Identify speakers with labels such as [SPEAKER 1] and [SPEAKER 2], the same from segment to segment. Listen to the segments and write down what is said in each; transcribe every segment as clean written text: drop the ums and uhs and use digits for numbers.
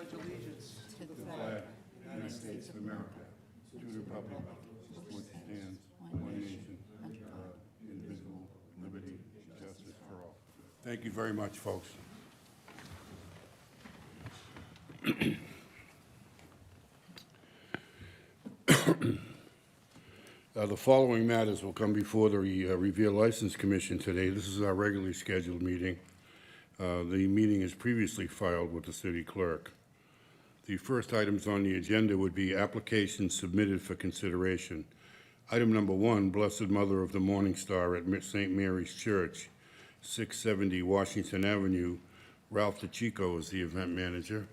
[SPEAKER 1] pledge allegiance
[SPEAKER 2] to the flag of the United States of America, to the republic for which it stands, one nation, under God, indivisible, liberty, and justice for all. Thank you very much, folks. The following matters will come before the Revere License Commission today. This is our regularly scheduled meeting. The meeting is previously filed with the city clerk. The first items on the agenda would be applications submitted for consideration. Item number 1, Blessed Mother of the Morning Star at St. Mary's Church, 670 Washington Avenue. Ralph DeChico is the event manager.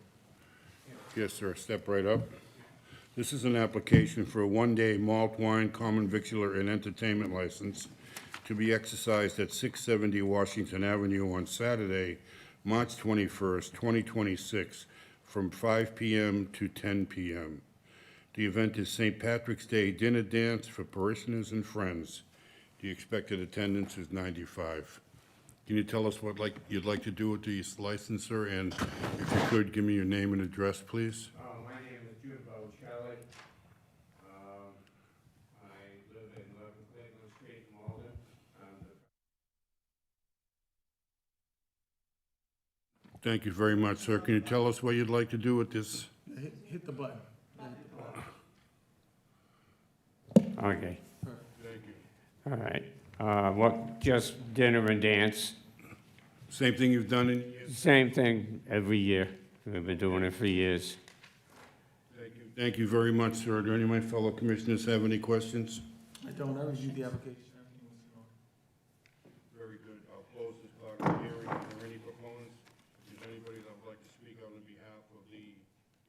[SPEAKER 2] Yes, sir, step right up. This is an application for a one-day malt wine, common victular, and entertainment license to be exercised at 670 Washington Avenue on Saturday, March 21st, 2026, from 5 p.m. to 10 p.m. The event is St. Patrick's Day dinner dance for parishioners and friends. The expected attendance is 95. Can you tell us what you'd like to do with the licensor, and if you could, give me your name and address, please?
[SPEAKER 3] My name is Jude Botticelli. I live in 11 Cleveland Street, Malden.
[SPEAKER 2] Thank you very much, sir. Can you tell us what you'd like to do with this?
[SPEAKER 1] Hit the button.
[SPEAKER 3] Okay,
[SPEAKER 2] Thank you.
[SPEAKER 3] all right. What, just dinner and dance?
[SPEAKER 2] Same thing you've done in years?
[SPEAKER 3] Same thing every year. We've been doing it for years.
[SPEAKER 2] Thank you. Thank you very much, sir. Do any of my fellow commissioners have any questions?
[SPEAKER 1] I don't, I reviewed the application.
[SPEAKER 2] Very good. I'll close this part of the hearing. Are there any proponents? Is there anybody that would like to speak on behalf of the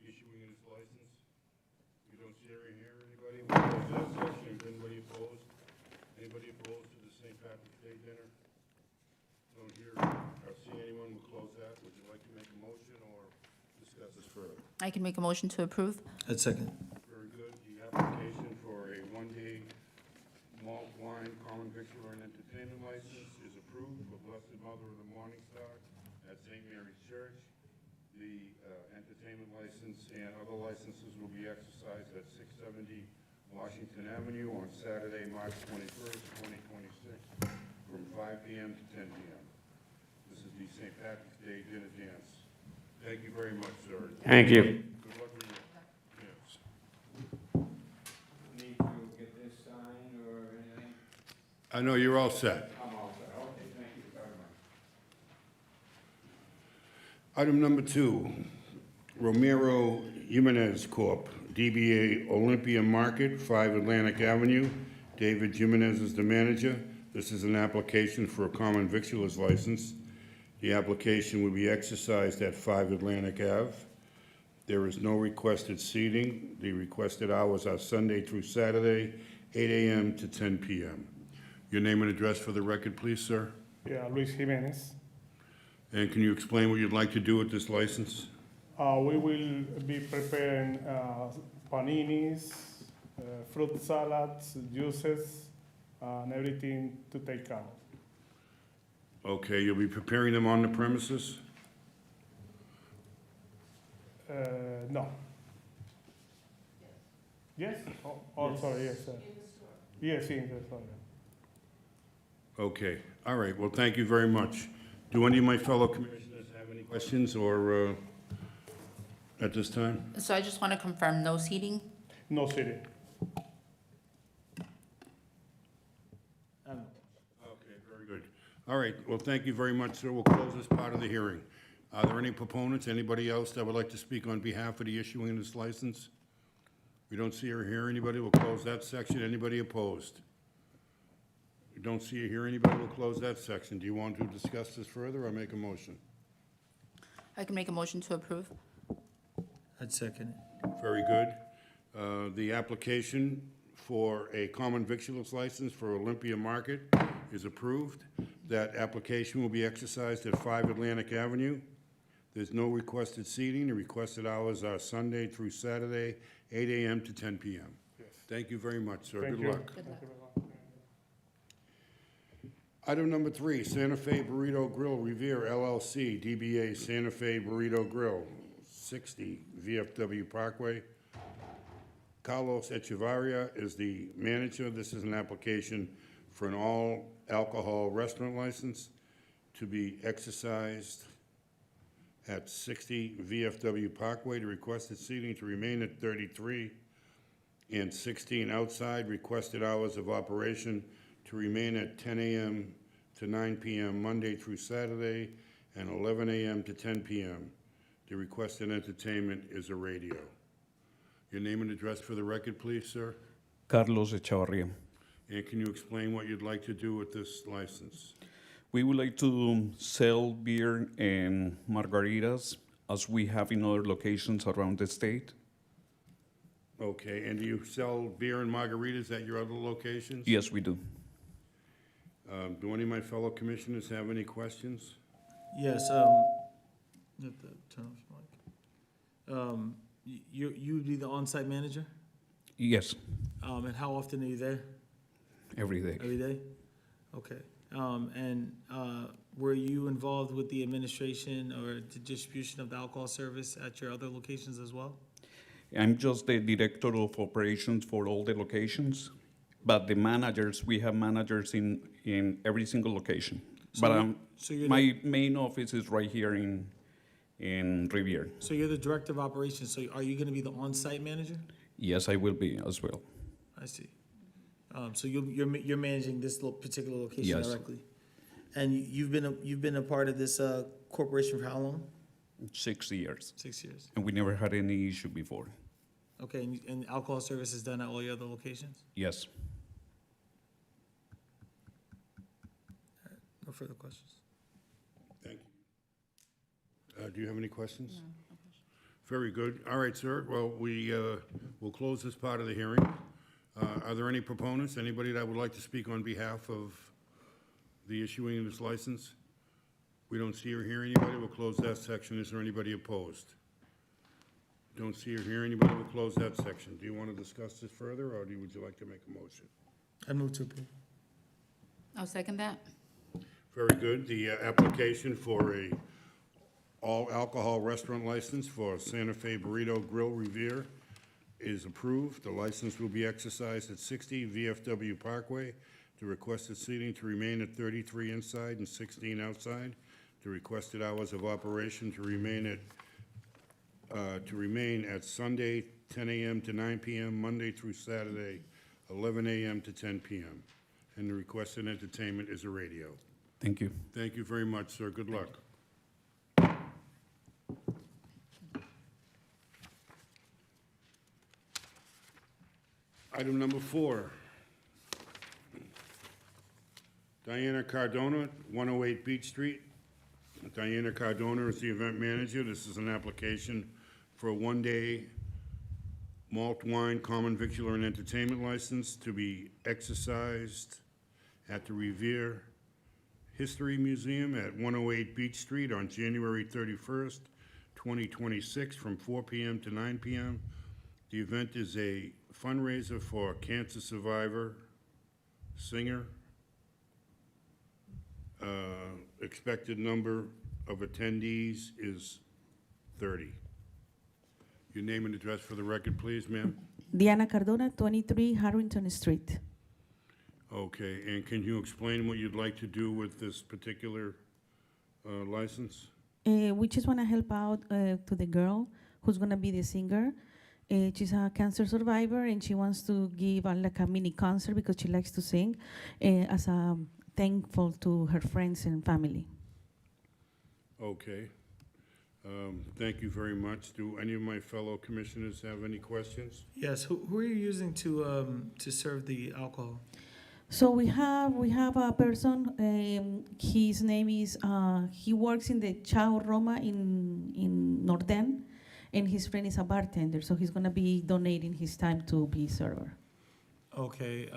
[SPEAKER 2] issuing of this license? You don't see or hear anybody? We'll close that section. Is anybody opposed? Anybody opposed to the St. Patrick's Day dinner? Don't hear or see anyone. We'll close that. Would you like to make a motion or discuss this further?
[SPEAKER 4] I can make a motion to approve.
[SPEAKER 1] I'd second.
[SPEAKER 2] Very good. The application for a one-day malt wine, common victular, and entertainment license is approved for Blessed Mother of the Morning Star at St. Mary's Church. The entertainment license and other licenses will be exercised at 670 Washington Avenue on Saturday, March 21st, 2026, from 5 p.m. to 10 p.m. This is the St. Patrick's Day dinner dance. Thank you very much, sir.
[SPEAKER 3] Thank you.
[SPEAKER 2] Good luck with you. Yes.
[SPEAKER 3] Need to get this signed or anything?
[SPEAKER 2] I know you're all set.
[SPEAKER 3] I'm all set. Okay, thank you very much.
[SPEAKER 2] Item number 2, Romero Jimenez Corp., DBA Olympia Market, 5 Atlantic Avenue. David Jimenez is the manager. This is an application for a common victualer's license. The application will be exercised at 5 Atlantic Ave. There is no requested seating. The requested hours are Sunday through Saturday, 8 a.m. to 10 p.m. Your name and address for the record, please, sir.
[SPEAKER 5] Yeah, Luis Jimenez.
[SPEAKER 2] And can you explain what you'd like to do with this license?
[SPEAKER 5] We will be preparing paninis, fruit salads, juices, and everything to take out.
[SPEAKER 2] Okay, you'll be preparing them on the premises?
[SPEAKER 5] No. Yes? Oh, sorry, yes, sir. Yes, in the store.
[SPEAKER 2] Okay, all right, well, thank you very much. Do any of my fellow commissioners have any questions or, at this time?
[SPEAKER 4] So I just want to confirm, no seating?
[SPEAKER 5] No sitting.
[SPEAKER 2] Okay, very good. All right, well, thank you very much, sir. We'll close this part of the hearing. Are there any proponents, anybody else that would like to speak on behalf of the issuing of this license? We don't see or hear anybody, we'll close that section. Anybody opposed? We don't see or hear anybody, we'll close that section. Do you want to discuss this further or make a motion?
[SPEAKER 4] I can make a motion to approve.
[SPEAKER 1] I'd second.
[SPEAKER 2] Very good. The application for a common victualer's license for Olympia Market is approved. That application will be exercised at 5 Atlantic Avenue. There's no requested seating. The requested hours are Sunday through Saturday, 8 a.m. to 10 p.m.
[SPEAKER 5] Yes.
[SPEAKER 2] Thank you very much, sir.
[SPEAKER 5] Thank
[SPEAKER 2] Good
[SPEAKER 5] you.
[SPEAKER 2] luck.
[SPEAKER 4] Good luck.
[SPEAKER 5] Thank you very much.
[SPEAKER 2] Item number 3, Santa Fe Burrito Grill Revere LLC, DBA Santa Fe Burrito Grill, 60 VFW Parkway. Carlos Echevarria is the manager. This is an application for an all-alcohol restaurant license to be exercised at 60 VFW Parkway. The requested seating to remain at 33 and 16 outside. Requested hours of operation to remain at 10 a.m. to 9 p.m. Monday through Saturday and 11 a.m. to 10 p.m. The requested entertainment is a radio. Your name and address for the record, please, sir?
[SPEAKER 6] Carlos Echavarria.
[SPEAKER 2] And can you explain what you'd like to do with this license?
[SPEAKER 6] We would like to sell beer and margaritas as we have in other locations around the state.
[SPEAKER 2] Okay, and do you sell beer and margaritas at your other locations?
[SPEAKER 6] Yes, we do.
[SPEAKER 2] Do any of my fellow commissioners have any questions?
[SPEAKER 1] Yes, you have to turn off your mic. You would be the on-site manager?
[SPEAKER 6] Yes,
[SPEAKER 1] And how often are you there?
[SPEAKER 6] every day.
[SPEAKER 1] Every day? Okay. Were you involved with the administration or the distribution of the alcohol service at your other locations as well?
[SPEAKER 6] I'm just the director of operations for all the locations, but the managers, we have managers in every single location.
[SPEAKER 1] So
[SPEAKER 6] But
[SPEAKER 1] you- so you're
[SPEAKER 6] my main office is right here in Riviera.
[SPEAKER 1] So you're the director of operations, so are you gonna be the on-site manager?
[SPEAKER 6] Yes, I will be as well.
[SPEAKER 1] I see. So you're managing this particular location
[SPEAKER 6] Yes.
[SPEAKER 1] directly? And you've been a part of this corporation for how long?
[SPEAKER 6] 6 years,
[SPEAKER 1] 6 years.
[SPEAKER 6] and we never had any issue before.
[SPEAKER 1] Okay, and alcohol service is done at all your other locations?
[SPEAKER 6] Yes.
[SPEAKER 1] No further questions?
[SPEAKER 2] Thank you. Do you have any questions? No. Very good. All right, sir. Well, we'll close this part of the hearing. Are there any proponents? Anybody that would like to speak on behalf of the issuing of this license? We don't see or hear anybody. We'll close that section. Is there anybody opposed? Don't see or hear anybody. We'll close that section. Do you want to discuss this further, or would you like to make a motion?
[SPEAKER 1] I move to approve.
[SPEAKER 4] I'll second that.
[SPEAKER 2] Very good. The application for a all-alcohol restaurant license for Santa Fe Burrito Grill Revere is approved. The license will be exercised at 60 VFW Parkway. The requested seating to remain at 33 inside and 16 outside. The requested hours of operation to remain at Sunday, 10 a.m. to 9 p.m., Monday through Saturday, 11 a.m. to 10 p.m. And the requested entertainment is a radio.
[SPEAKER 6] Thank you.
[SPEAKER 2] Thank you very much, sir. Good luck. Item number 4. Diana Cardona, 108 Beach Street. Diana Cardona is the event manager. This is an application for a one-day malt wine, common victular, and entertainment license to be exercised at the Revere History Museum at 108 Beach Street on January 31st, 2026, from 4 p.m. to 9 p.m. The event is a fundraiser for a cancer survivor, singer. Expected number of attendees is 30. Your name and address for the record, please, ma'am.
[SPEAKER 7] Diana Cardona, 23 Harrington Street.
[SPEAKER 2] Okay, and can you explain what you'd like to do with this particular license?
[SPEAKER 7] We just want to help out to the girl who's going to be the singer. She's a cancer survivor, and she wants to give like a mini concert because she likes to sing as a thankful to her friends and family.
[SPEAKER 2] Okay. Thank you very much. Do any of my fellow commissioners have any questions?
[SPEAKER 1] Yes, who are you using to serve the alcohol?
[SPEAKER 7] So we have a person. His name is he works in the Chao Roma in Norden, and his friend is a bartender. So he's gonna be donating his time to be server.
[SPEAKER 1] Okay,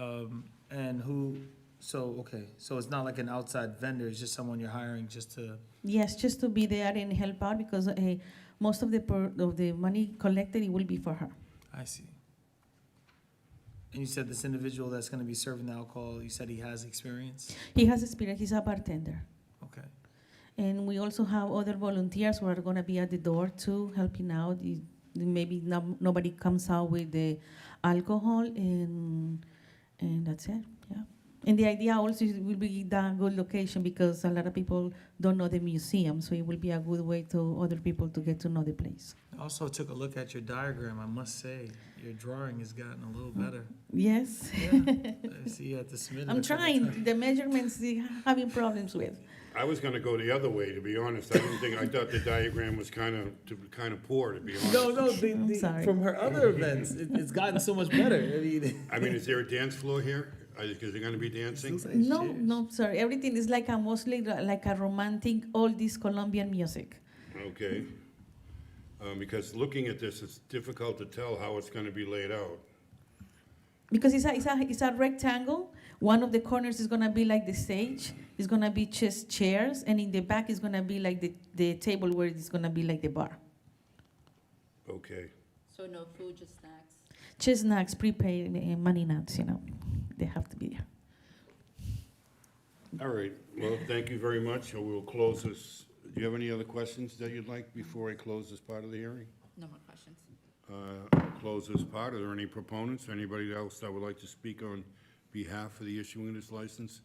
[SPEAKER 1] and who, so it's not like an outside vendor, it's just someone you're hiring just to,
[SPEAKER 7] Yes, just to be there and help out because most of the money collected it will be for her.
[SPEAKER 1] I see. And you said this individual that's gonna be serving the alcohol, you said he has experience?
[SPEAKER 7] He has experience. He's a bartender.
[SPEAKER 1] Okay.
[SPEAKER 7] And we also have other volunteers who are going to be at the door too, helping out. Maybe nobody comes out with the alcohol, and that's it. Yeah. And the idea also is it will be that good location because a lot of people don't know the museum, so it will be a good way to other people to get to know the place.
[SPEAKER 1] I also took a look at your diagram, I must say, your drawing has gotten a little better.
[SPEAKER 7] Yes.
[SPEAKER 1] Yeah, I see you have to submit it.
[SPEAKER 7] I'm
[SPEAKER 1] a couple
[SPEAKER 7] trying.
[SPEAKER 1] times.
[SPEAKER 7] The measurements having problems with.
[SPEAKER 2] I was gonna go the other way, to be honest. I thought the diagram was kind of poor, to be honest.
[SPEAKER 1] No,
[SPEAKER 7] I'm sorry.
[SPEAKER 1] from her other events, it's gotten so much better.
[SPEAKER 2] I mean, is there a dance floor here? Is there gonna be dancing?
[SPEAKER 7] No, sorry. Everything is like mostly like a romantic, all this Colombian music.
[SPEAKER 2] Okay. Because looking at this, it's difficult to tell how it's gonna be laid out.
[SPEAKER 7] Because it's a rectangle. One of the corners is gonna be like the stage. It's gonna be just chairs, and in the back is gonna be like the table where it's gonna be like the bar.
[SPEAKER 2] Okay.
[SPEAKER 4] So no food, just snacks?
[SPEAKER 7] Just snacks, prepaid money nuts, they have to be there.
[SPEAKER 2] All right. Well, thank you very much. We'll close this. Do you have any other questions that you'd like before I close this part of the hearing?
[SPEAKER 4] No more questions.
[SPEAKER 2] I'll close this part. Are there any proponents, anybody else that would like to speak on behalf of the issuing of this license?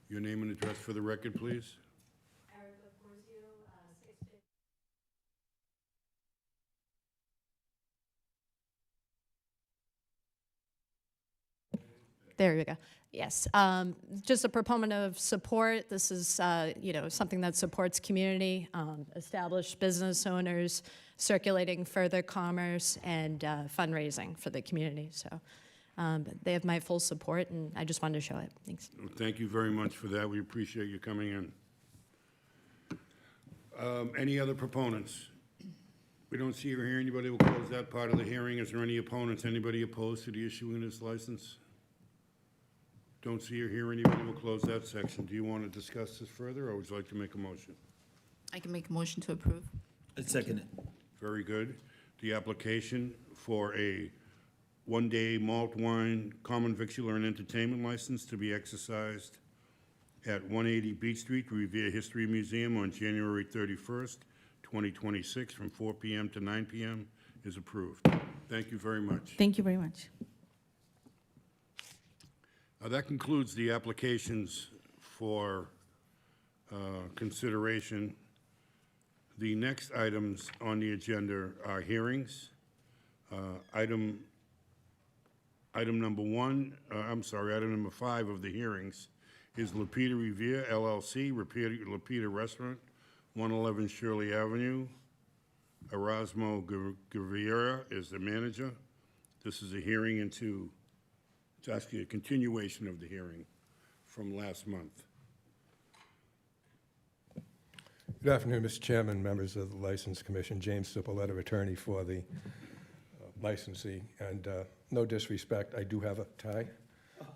[SPEAKER 2] Your name and address for the record, please.
[SPEAKER 8] There we go. Yes, just a proponent of support. This is, something that supports community, established business owners, circulating further commerce, and fundraising for the community. So they have my full support, and I just wanted to show it. Thanks.
[SPEAKER 2] Well, thank you very much for that. We appreciate you coming in. Any other proponents? We don't see or hear anybody. We'll close that part of the hearing. Is there any opponents? Anybody opposed to the issuing of this license? Don't see or hear anybody. We'll close that section. Do you want to discuss this further, or would you like to make a motion?
[SPEAKER 4] I can make a motion to approve.
[SPEAKER 1] I'd second it.
[SPEAKER 2] Very good. The application for a one-day malt wine, common victular and entertainment license to be exercised at 180 Beach Street, Revere History Museum on January 31st, 2026, from 4 p.m. to 9 p.m. is approved. Thank you very much.
[SPEAKER 7] Thank you very much.
[SPEAKER 2] That concludes the applications for consideration. The next items on the agenda are hearings. Item number 5 of the hearings is Lapita Revere LLC, Lapita Restaurant, 111 Shirley Avenue. Erasmo Guevara is the manager. This is a hearing it's actually a continuation of the hearing from last month.
[SPEAKER 9] Good afternoon, Mr. Chairman, members of the License Commission. James Cipolletta, attorney for the licensee. And no disrespect, I do have a tie,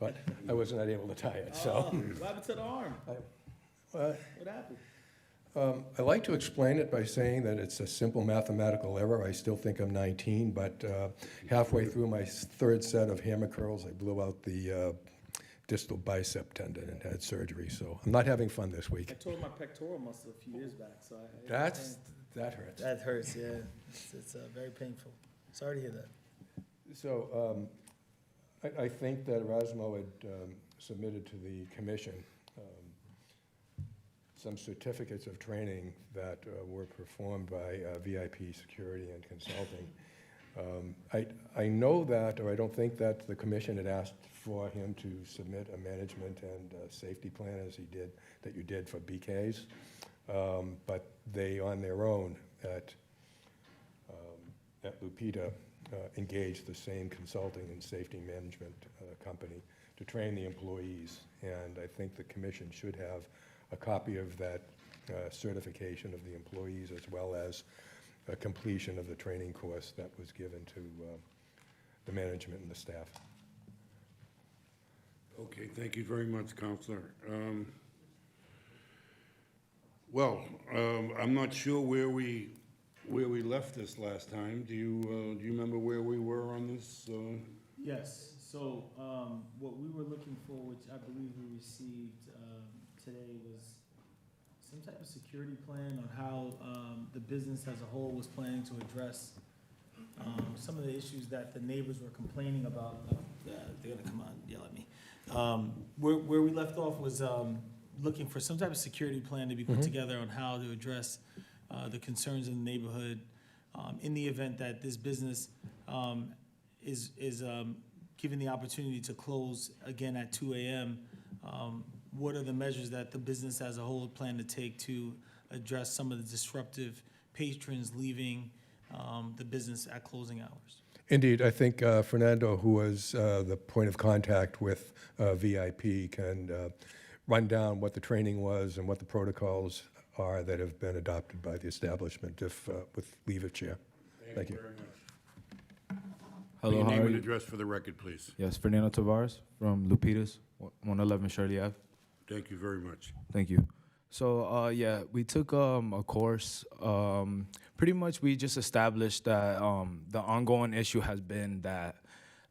[SPEAKER 9] but I was not able to tie it, so.
[SPEAKER 1] What happened to the arm?
[SPEAKER 9] Well,
[SPEAKER 1] What happened?
[SPEAKER 9] I like to explain it by saying that it's a simple mathematical error. I still think I'm 19, but halfway through my third set of hammer curls, I blew out the distal bicep tendon and had surgery, so I'm not having fun this
[SPEAKER 1] I
[SPEAKER 9] week.
[SPEAKER 1] tore my pectoral muscle a few years back, so
[SPEAKER 9] That hurts.
[SPEAKER 1] that hurts, yeah. It's very painful. Sorry to hear that.
[SPEAKER 9] So I think that Erasmo had submitted to the commission some certificates of training that were performed by VIP Security and Consulting. I know that, or I don't think that the commission had asked for him to submit a management and safety plan as he did, that you did for BKs, but they, on their own, at Lupita, engaged the same consulting and safety management company to train the employees, and I think the commission should have a copy of that certification of the employees, as well as a completion of the training course that was given to the management and the staff.
[SPEAKER 2] Okay, thank you very much, Counselor. I'm not sure where we left this last time. Do you remember where we were on this?
[SPEAKER 1] Yes, so what we were looking for, which I believe we received today was some type of security plan on how, the business as a whole was planning to address, some of the issues that the neighbors were complaining about. They're gonna come on, and yell at me. Where we left off was, looking for some type of security plan to be put together on how to address, the concerns in the neighborhood, in the event that this business, is given the opportunity to close again at 2 a.m., what are the measures that the business as a whole plan to take to address some of the disruptive patrons leaving the business at closing hours?
[SPEAKER 9] Indeed, I think Fernando, who was the point of contact with VIP, can run down what the training was and what the protocols are that have been adopted by the establishment, if, with leave of chair. Thank you.
[SPEAKER 2] very much.
[SPEAKER 10] Hello,
[SPEAKER 2] Your
[SPEAKER 10] how
[SPEAKER 2] name
[SPEAKER 10] are
[SPEAKER 2] and
[SPEAKER 10] you?
[SPEAKER 2] address for the record, please.
[SPEAKER 10] Yes, Fernando Tavares from Lupitas, 111 Shirley Ave.
[SPEAKER 2] Thank you very much.
[SPEAKER 10] Thank you. So, yeah, we took a course. Pretty much, we just established that the ongoing issue has been that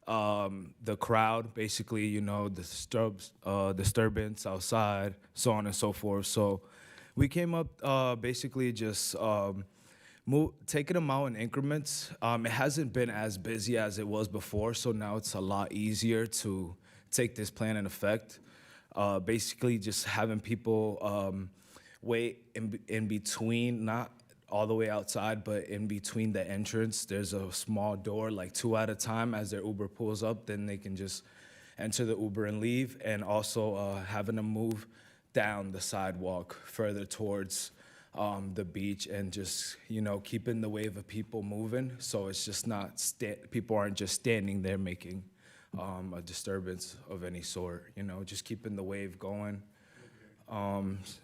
[SPEAKER 10] the crowd, basically, you know, disturbance outside, so on and so forth. So, we came up basically just taking them out in increments. It hasn't been as busy as it was before, so now it's a lot easier to take this plan in effect. Basically, just having people wait in between, not all the way outside, but in between the entrance. There's a small door, like 2 at a time. As their Uber pulls up, then they can just enter the Uber and leave. And also having them move down the sidewalk further towards the beach, and just, you know, keeping the wave of people moving. So it's just not, people aren't just standing there making a disturbance of any sort, you know, just keeping the wave going,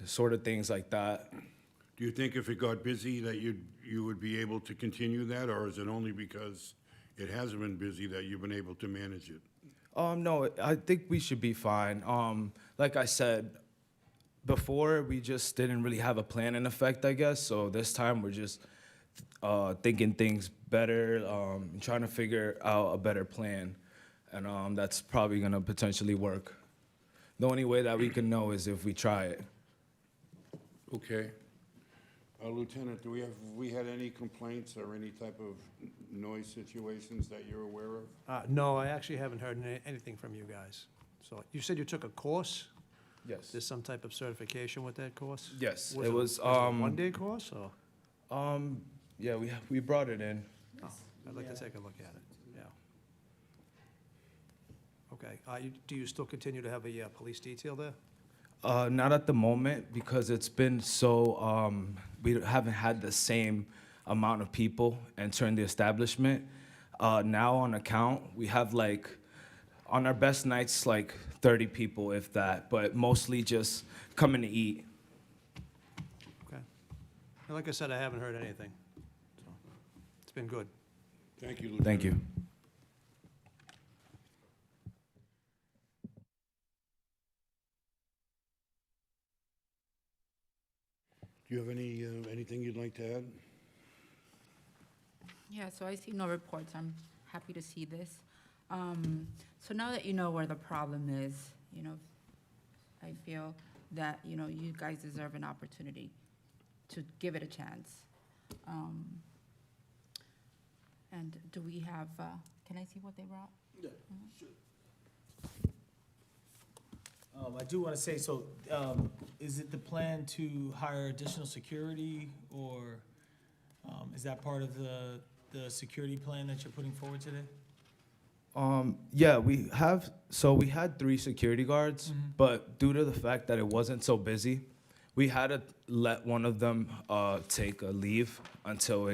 [SPEAKER 10] sort of things like that.
[SPEAKER 2] Do you think if it got busy that you would be able to continue that, or is it only because it hasn't been busy that you've been able to manage it?
[SPEAKER 10] No, I think we should be fine. Like I said, before we just didn't really have a plan in effect, I guess. So this time we're just thinking things better, trying to figure out a better plan. And that's probably gonna potentially work. The only way that we can know is if we try it.
[SPEAKER 2] Okay. Lieutenant, have we had any complaints or any type of noise situations that you're aware of?
[SPEAKER 11] No, I actually haven't heard anything from you guys. So you said you took a course?
[SPEAKER 10] Yes.
[SPEAKER 11] There's some type of certification with that course?
[SPEAKER 10] Yes,
[SPEAKER 11] Was
[SPEAKER 10] it was,
[SPEAKER 11] a one-day course, or?
[SPEAKER 10] yeah, we brought it in.
[SPEAKER 11] Oh, I'd like to take a look at it, yeah. Okay, do you still continue to have a police detail there?
[SPEAKER 10] Not at the moment, because it's been so, we haven't had the same amount of people entering the establishment. Now on account, we have like, on our best nights, like 30 people, if that, but mostly just coming to eat.
[SPEAKER 11] Okay. And like I said, I haven't heard anything, so it's been good.
[SPEAKER 2] Thank you, Lieutenant.
[SPEAKER 10] Thank you.
[SPEAKER 2] Do you have anything you'd like to add?
[SPEAKER 4] Yeah, so I see no reports. I'm happy to see this. So now that you know where the problem is, you know, I feel that, you know, you guys deserve an opportunity to give it a chance. And do we have, can I see what they brought?
[SPEAKER 1] Yeah, sure. I do want to say, so, is it the plan to hire additional security, or, is that part of the security plan that you're putting forward today?
[SPEAKER 10] Yeah, we had 3 security guards, but due to the fact that it wasn't so busy, we had to let one of them take a leave until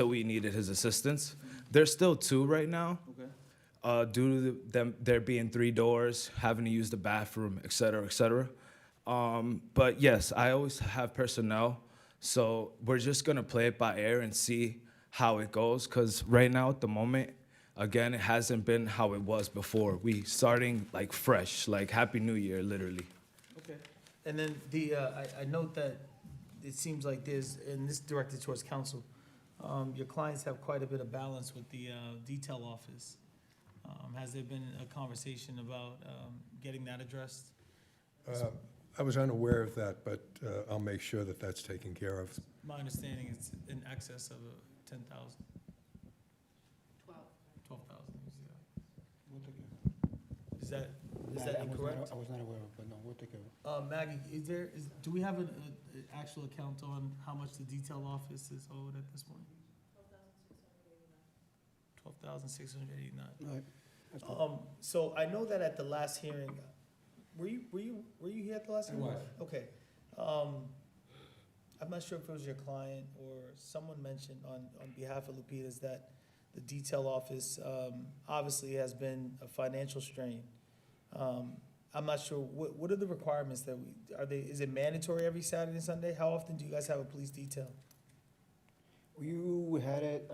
[SPEAKER 10] we needed his assistance. There's still 2 right now.
[SPEAKER 1] Okay.
[SPEAKER 10] Due to there being 3 doors, having to use the bathroom, et cetera, et cetera. But yes, I always have personnel, so we're just gonna play it by ear and see how it goes, because right now at the moment, again, it hasn't been how it was before. We starting like fresh, like Happy New Year, literally.
[SPEAKER 1] Okay. And then I note that it seems like there's, and this directed towards council, your clients have quite a bit of balance with the detail office. Has there been a conversation about getting that addressed?
[SPEAKER 9] I was unaware of that, but I'll make sure that that's taken care of.
[SPEAKER 1] My understanding is in excess of 10,000. 12,000. Is that incorrect?
[SPEAKER 12] I was not aware of, but no, we'll take care of it.
[SPEAKER 1] Maggie, do we have an actual account on how much the detail office is owed at this point? $12,689.
[SPEAKER 12] All right, that's good.
[SPEAKER 1] So I know that at the last hearing, were you here at the last hearing?
[SPEAKER 9] was.
[SPEAKER 1] Okay. I'm not sure if it was your client or someone mentioned on behalf of Lupita's that the detail office, obviously has been a financial strain. I'm not sure, what are the requirements that is it mandatory every Saturday and Sunday? How often do you guys have a police detail?
[SPEAKER 12] We had it,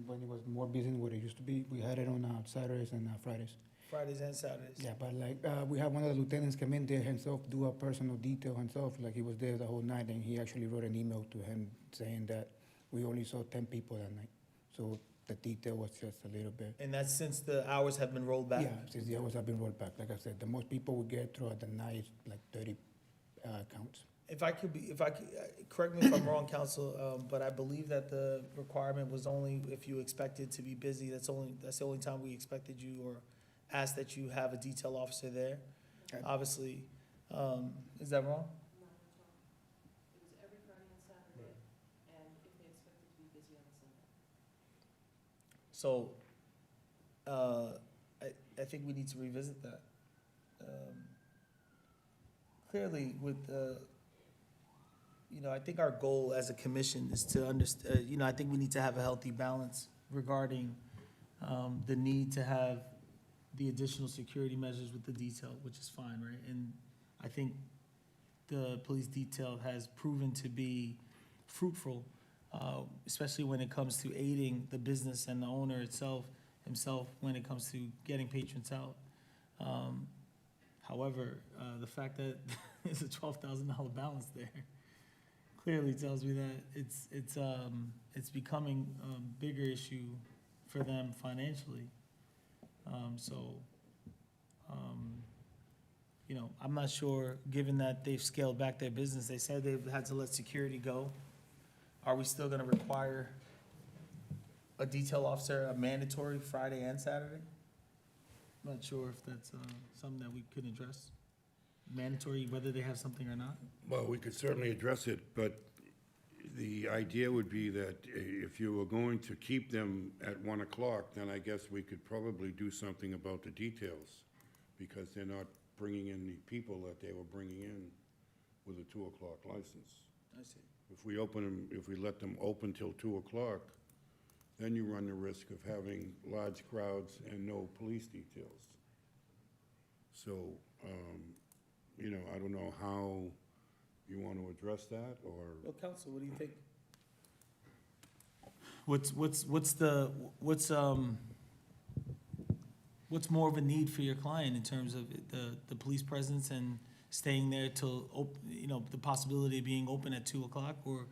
[SPEAKER 12] when it was more busy than what it used to be. We had it on Saturdays and Fridays.
[SPEAKER 1] Fridays and Saturdays?
[SPEAKER 12] Yeah, but like, we had one of the lieutenants come in there himself, do a personal detail himself, like he was there the whole night, and he actually wrote an email to him saying that we only saw 10 people that night. So the detail was just a little bit.
[SPEAKER 1] And that's since the hours have been rolled back?
[SPEAKER 12] Yeah, since the hours have been rolled back. Like I said, the most people we get throughout the night is like 30 counts.
[SPEAKER 1] If I could, correct me if I'm wrong, counsel, but I believe that the requirement was only if you expected to be busy, that's the only time we expected you or asked that you have a detail officer there.
[SPEAKER 12] Okay.
[SPEAKER 1] Obviously, is that wrong? So, I think we need to revisit that. Clearly, with, I think our goal as a commission is to understand, I think we need to have a healthy balance regarding the need to have the additional security measures with the detail, which is fine, right? And I think the police detail has proven to be fruitful, especially when it comes to aiding the business and the owner himself, when it comes to getting patrons out. However, the fact that there's a $12,000 balance there clearly tells me that it's becoming a bigger issue for them financially. I'm not sure, given that they've scaled back their business, they said they've had to let security go. Are we still gonna require a detail officer, a mandatory Friday and Saturday? I'm not sure if that's something that we could address. Mandatory, whether they have something or not?
[SPEAKER 2] Well, we could certainly address it, but the idea would be that if you were going to keep them at 1 o'clock, then I guess we could probably do something about the details, because they're not bringing in the people that they were bringing in with a 2 o'clock license.
[SPEAKER 1] I see.
[SPEAKER 2] If we let them open till 2 o'clock, then you run the risk of having large crowds and no police details. So, I don't know how you want to address that, or?
[SPEAKER 1] Well, counsel, what do you think? What's more of a need for your client in terms of the police presence and staying there till, the possibility of being open at 2 o'clock, or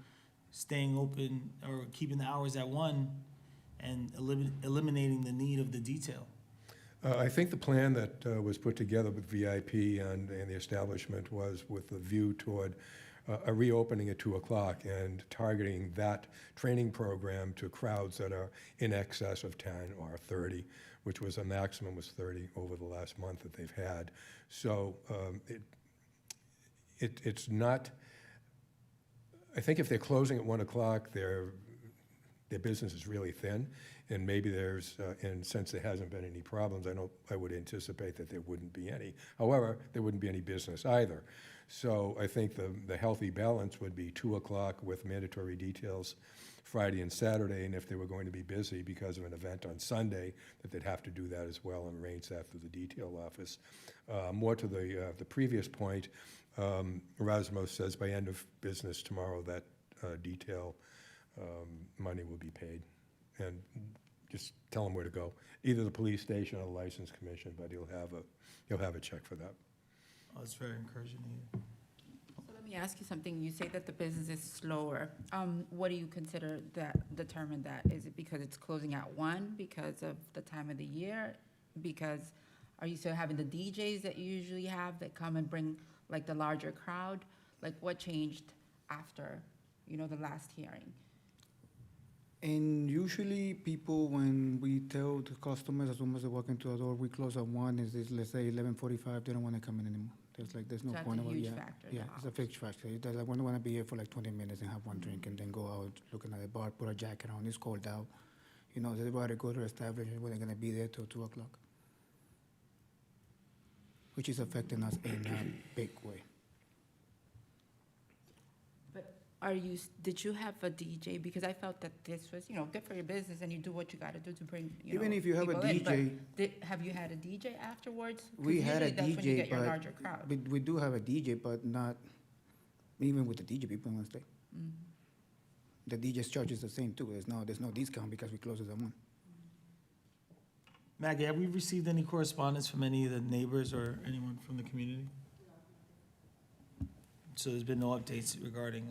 [SPEAKER 1] staying open or keeping the hours at 1 and eliminating the need of the detail?
[SPEAKER 9] I think the plan that was put together with VIP and the establishment was with a view toward a reopening at 2 o'clock and targeting that training program to crowds that are in excess of 10 or 30, which was a maximum was 30 over the last month that they've had. So it's not, I think if they're closing at 1 o'clock, their business is really thin, and maybe there's, and since there hasn't been any problems, I would anticipate that there wouldn't be any. However, there wouldn't be any business either. So I think the healthy balance would be 2 o'clock with mandatory details Friday and Saturday, and if they were going to be busy because of an event on Sunday, that they'd have to do that as well and arrange that through the detail office. More to the previous point, Erasmus says by end of business tomorrow that detail money will be paid. And just tell him where to go, either the police station or the license commission, but he'll have a check for that.
[SPEAKER 1] Oh, that's very encouraging to hear.
[SPEAKER 4] So let me ask you something. You say that the business is slower. What do you consider determine that? Is it because it's closing at 1 because of the time of the year? Because are you still having the DJs that you usually have that come and bring like the larger crowd? Like what changed after, the last hearing?
[SPEAKER 12] And usually people, when we tell the customers as soon as they walk into the door, we close at 1, is this, let's say 11:45, they don't want to come in anymore. There's no
[SPEAKER 4] So that's
[SPEAKER 12] point
[SPEAKER 4] a
[SPEAKER 12] of it,
[SPEAKER 4] huge
[SPEAKER 12] yeah.
[SPEAKER 4] factor, the
[SPEAKER 12] Yeah, it's a fixed factor. It does, I want to be here for like 20 minutes and have one drink and then go out looking at the bar, put a jacket on, it's cold out. They'd rather go to the establishment when they're going to be there till 2 o'clock. Which is affecting us in a big way.
[SPEAKER 4] But did you have a DJ? Because I felt that this was, good for your business and you do what you gotta do to bring,
[SPEAKER 12] Even if you have a
[SPEAKER 4] people in, but
[SPEAKER 12] DJ,
[SPEAKER 4] have you had a DJ afterwards? 'Cause
[SPEAKER 12] we had a
[SPEAKER 4] usually that's when you
[SPEAKER 12] DJ,
[SPEAKER 4] get your larger crowd.
[SPEAKER 12] but we do have a DJ, but not, even with the DJ, people want to stay.
[SPEAKER 4] Mhm.
[SPEAKER 12] The DJ's charge is the same too. There's no discount because we close at 1.
[SPEAKER 1] Maggie, have we received any correspondence from any of the neighbors or anyone from the community? So there's been no updates regarding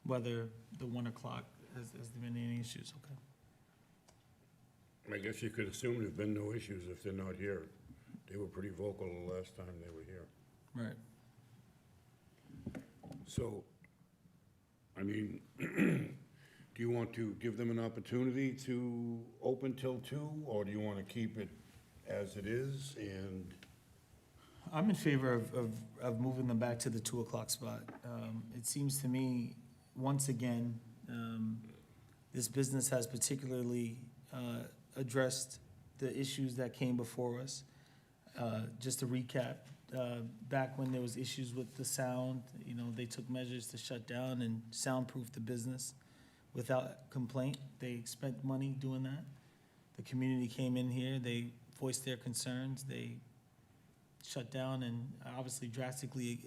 [SPEAKER 1] whether the 1 o'clock has there been any issues? Okay.
[SPEAKER 2] I guess you could assume there've been no issues if they're not here. They were pretty vocal the last time they were here.
[SPEAKER 1] Right.
[SPEAKER 2] So, I mean, do you want to give them an opportunity to open till 2, or do you want to keep it as it is? And
[SPEAKER 1] I'm in favor of moving them back to the 2 o'clock spot. It seems to me, once again, this business has particularly addressed the issues that came before us. Just to recap, back when there was issues with the sound, they took measures to shut down and soundproof the business without complaint. They spent money doing that. The community came in here, they voiced their concerns, they shut down and obviously drastically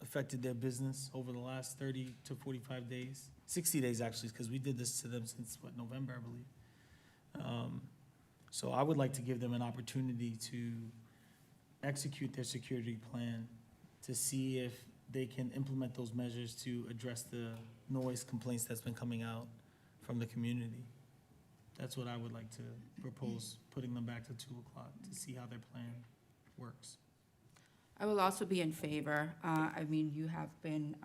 [SPEAKER 1] affected their business over the last 30 to 45 days, 60 days actually, because we did this to them since, November, I believe. So I would like to give them an opportunity to execute their security plan, to see if they can implement those measures to address the noise complaints that's been coming out from the community. That's what I would like to propose, putting them back to 2 o'clock to see how their plan works.
[SPEAKER 4] I will also be in favor. You have been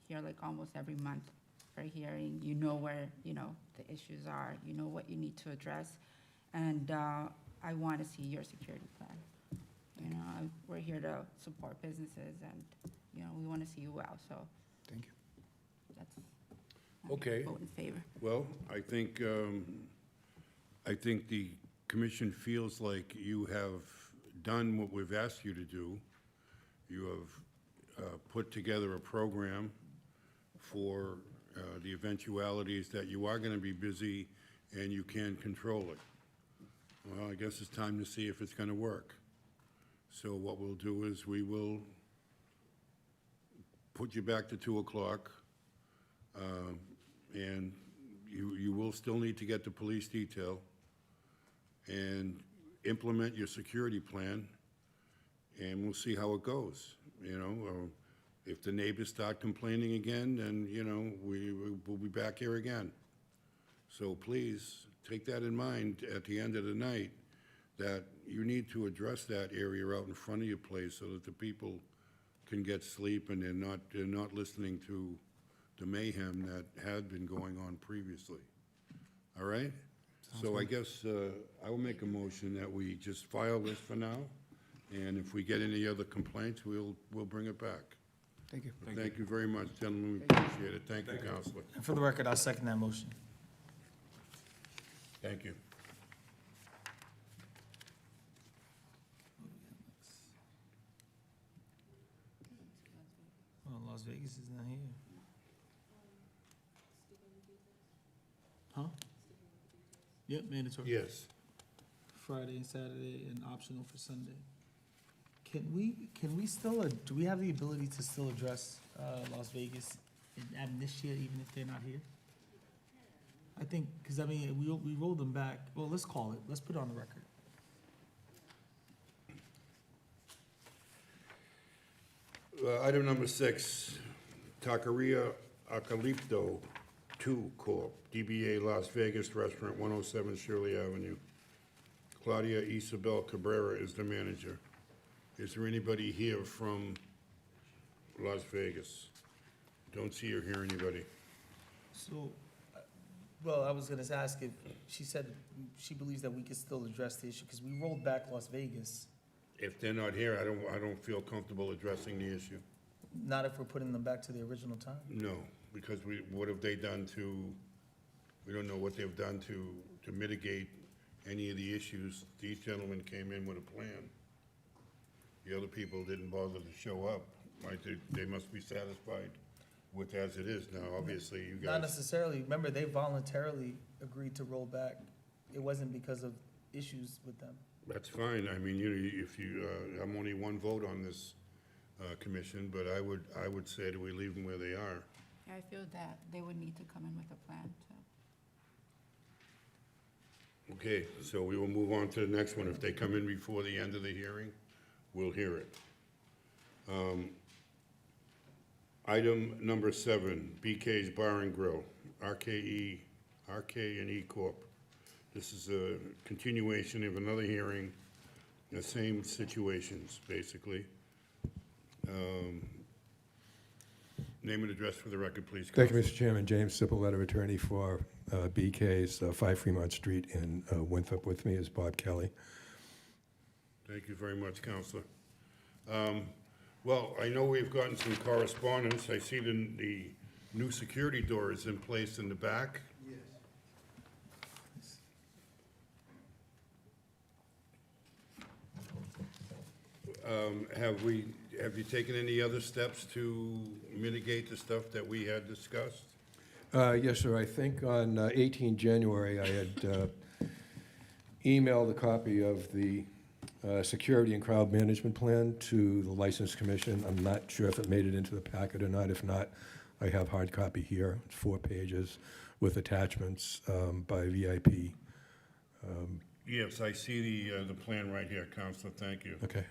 [SPEAKER 4] here like almost every month for a hearing. You know where, the issues are, you know what you need to address. And I want to see your security plan. We're here to support businesses and, we want to see you well, so.
[SPEAKER 12] Thank you.
[SPEAKER 4] That's.
[SPEAKER 2] Okay.
[SPEAKER 4] Vote in favor.
[SPEAKER 2] Well, I think the commission feels like you have done what we've asked you to do. You have put together a program for the eventualities that you are going to be busy and you can control it. Well, I guess it's time to see if it's going to work. So what we'll do is we will put you back to 2 o'clock. And you will still need to get the police detail and implement your security plan, and we'll see how it goes, If the neighbors start complaining again, then, we'll be back here again. So please, take that in mind at the end of the night, that you need to address that area out in front of your place so that the people can get sleep and they're not listening to the mayhem that had been going on previously. All right? So I guess I will make a motion that we just file this for now, and if we get any other complaints, we'll bring it back.
[SPEAKER 12] Thank you.
[SPEAKER 2] Thank you very much, gentlemen, we appreciate it. Thank you, Counselor.
[SPEAKER 1] And for the record, I'll second that motion.
[SPEAKER 2] Thank you.
[SPEAKER 1] Well, Las Vegas is not here. Huh? Yep, mandatory.
[SPEAKER 2] Yes.
[SPEAKER 1] Friday and Saturday and optional for Sunday. Can we still, do we have the ability to still address Las Vegas in amnesia even if they're not here? I think, because we rolled them back. Well, let's call it. Let's put it on the record.
[SPEAKER 2] Item number 6, Taqueria Acalipto 2 Corp., DBA Las Vegas Restaurant, 107 Shirley Avenue. Claudia Isabel Cabrera is the manager. Is there anybody here from Las Vegas. Don't see or hear anybody.
[SPEAKER 1] So, well, I was gonna ask if, she said she believes that we could still address the issue, because we rolled back Las Vegas,
[SPEAKER 2] If they're not here, I don't feel comfortable addressing the issue.
[SPEAKER 1] not if we're putting them back to the original time.
[SPEAKER 2] No, because what have they done we don't know what they've done to mitigate any of the issues. These gentlemen came in with a plan. The other people didn't bother to show up. They must be satisfied with as it is now. Obviously, you
[SPEAKER 1] Not
[SPEAKER 2] guys,
[SPEAKER 1] necessarily, remember, they voluntarily agreed to roll back. It wasn't because of issues with them.
[SPEAKER 2] that's fine. I mean, I'm only one vote on this commission, but I would say that we leave them where they are.
[SPEAKER 4] I feel that they would need to come in with a plan too.
[SPEAKER 2] Okay, so we will move on to the next one. If they come in before the end of the hearing, we'll hear it. Item number 7, BK's Bar and Grill, RK&E Corp. This is a continuation of another hearing, the same situations, basically. Name and address for the record, please.
[SPEAKER 9] Thank you, Mr. Chairman. James Sipple, letter of attorney for BK's, 5 Fremont Street in Winthrop. With me is Bob Kelly.
[SPEAKER 2] Thank you very much, Counselor. Well, I know we've gotten some correspondence. I see the new security door is in place in the back. Have you taken any other steps to mitigate the stuff that we had discussed?
[SPEAKER 9] Yes, sir. I think on 18 January, I had emailed a copy of the Security and Crowd Management Plan to the License Commission. I'm not sure if it made it into the packet or not. If not, I have hard copy here. It's 4 pages with attachments by VIP.
[SPEAKER 2] Yes, I see the plan right here, Counselor. Thank you.
[SPEAKER 9] Okay.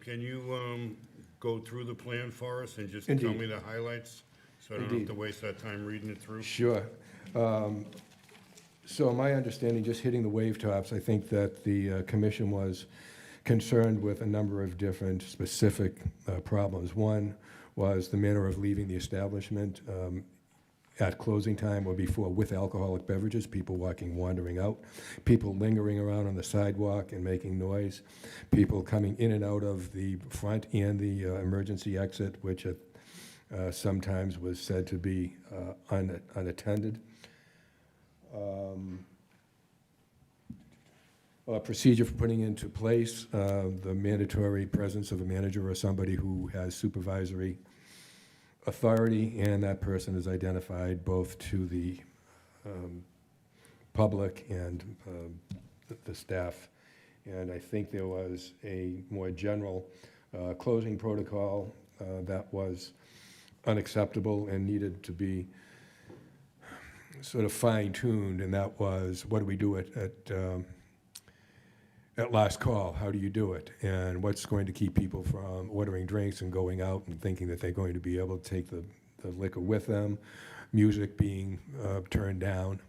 [SPEAKER 2] Can you go through the plan for us and just tell
[SPEAKER 9] Indeed.
[SPEAKER 2] me the highlights? So I don't have
[SPEAKER 9] Indeed.
[SPEAKER 2] to waste our time reading it through?
[SPEAKER 9] Sure. So my understanding, just hitting the wave tops, I think that the commission was concerned with a number of different specific problems. One was the manner of leaving the establishment at closing time or before with alcoholic beverages, people wandering out, people lingering around on the sidewalk and making noise, people coming in and out of the front and the emergency exit, which sometimes was said to be unattended. A procedure for putting into place the mandatory presence of a manager or somebody who has supervisory authority, and that person is identified both to the public and the staff. And I think there was a more general closing protocol that was unacceptable and needed to be sort of fine-tuned, and that was, what do we do at last call? How do you do it? And what's going to keep people from ordering drinks and going out and thinking that they're going to be able to take the liquor with them? Music being turned down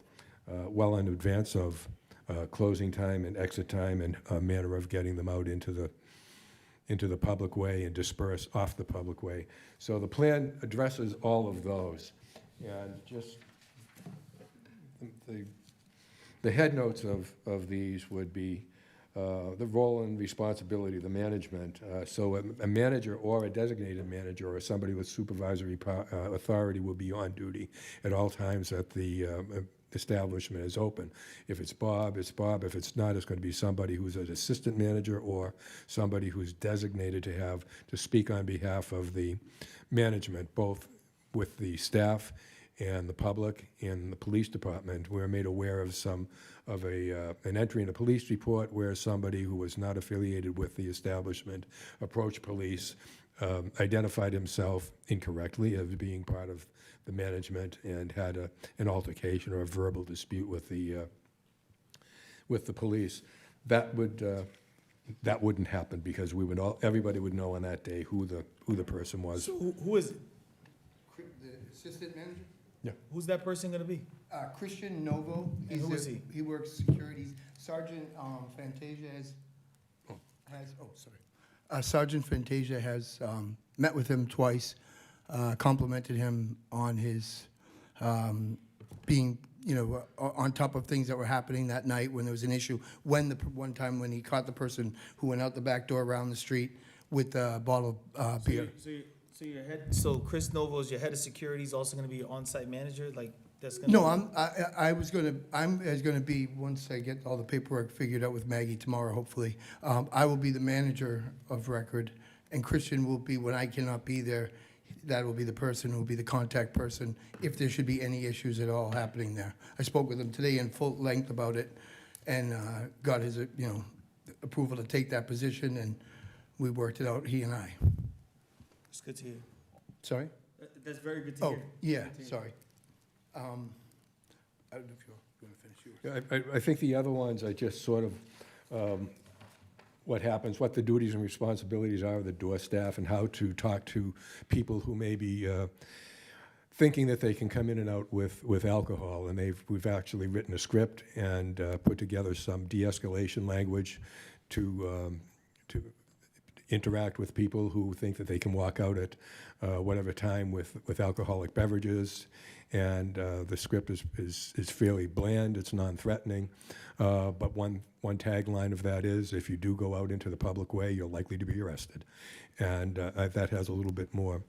[SPEAKER 9] well in advance of closing time and exit time, and a manner of getting them out into the public way and disperse off the public way. So the plan addresses all of those. And just the head notes of these would be the role and responsibility of the management. So a manager or a designated manager or somebody with supervisory authority will be on duty at all times that the establishment is open. If it's Bob, it's Bob. If it's not, it's going to be somebody who's an assistant manager or somebody who's designated to speak on behalf of the management, both with the staff and the public and the police department. We're made aware of an entry in a police report where somebody who was not affiliated with the establishment approached police, identified himself incorrectly as being part of the management, and had an altercation or a verbal dispute with the police. That wouldn't happen, because everybody would know on that day who the person was.
[SPEAKER 1] So who is it?
[SPEAKER 12] The assistant manager?
[SPEAKER 9] Yeah.
[SPEAKER 1] Who's that person gonna be?
[SPEAKER 12] Christian Novo.
[SPEAKER 1] And who is he?
[SPEAKER 12] He works securities. Sergeant Fantasia Sergeant Fantasia has met with him twice, complimented him on his being, on top of things that were happening that night when there was an issue. One time when he caught the person who went out the back door around the street with a bottle of beer.
[SPEAKER 1] So Chris Novo is your head of security, he's also gonna be your on-site manager, like, that's gonna?
[SPEAKER 12] No, I'm gonna be, once I get all the paperwork figured out with Maggie tomorrow, hopefully, I will be the manager of record, and Christian will be, when I cannot be there, that will be the person who will be the contact person if there should be any issues at all happening there. I spoke with him today in full length about it and got his, approval to take that position, and we worked it out, he and I.
[SPEAKER 1] It's good to hear.
[SPEAKER 12] Sorry?
[SPEAKER 1] That's very good to
[SPEAKER 12] Oh,
[SPEAKER 1] hear.
[SPEAKER 12] yeah, sorry. I don't know if you want to finish yours.
[SPEAKER 9] I think the other ones are just sort of what happens, what the duties and responsibilities are of the door staff, and how to talk to people who may be thinking that they can come in and out with alcohol. And we've actually written a script and put together some de-escalation language to interact with people who think that they can walk out at whatever time with alcoholic beverages. And the script is fairly bland, it's non-threatening. But one tagline of that is, if you do go out into the public way, you're likely to be arrested. And that has a little bit more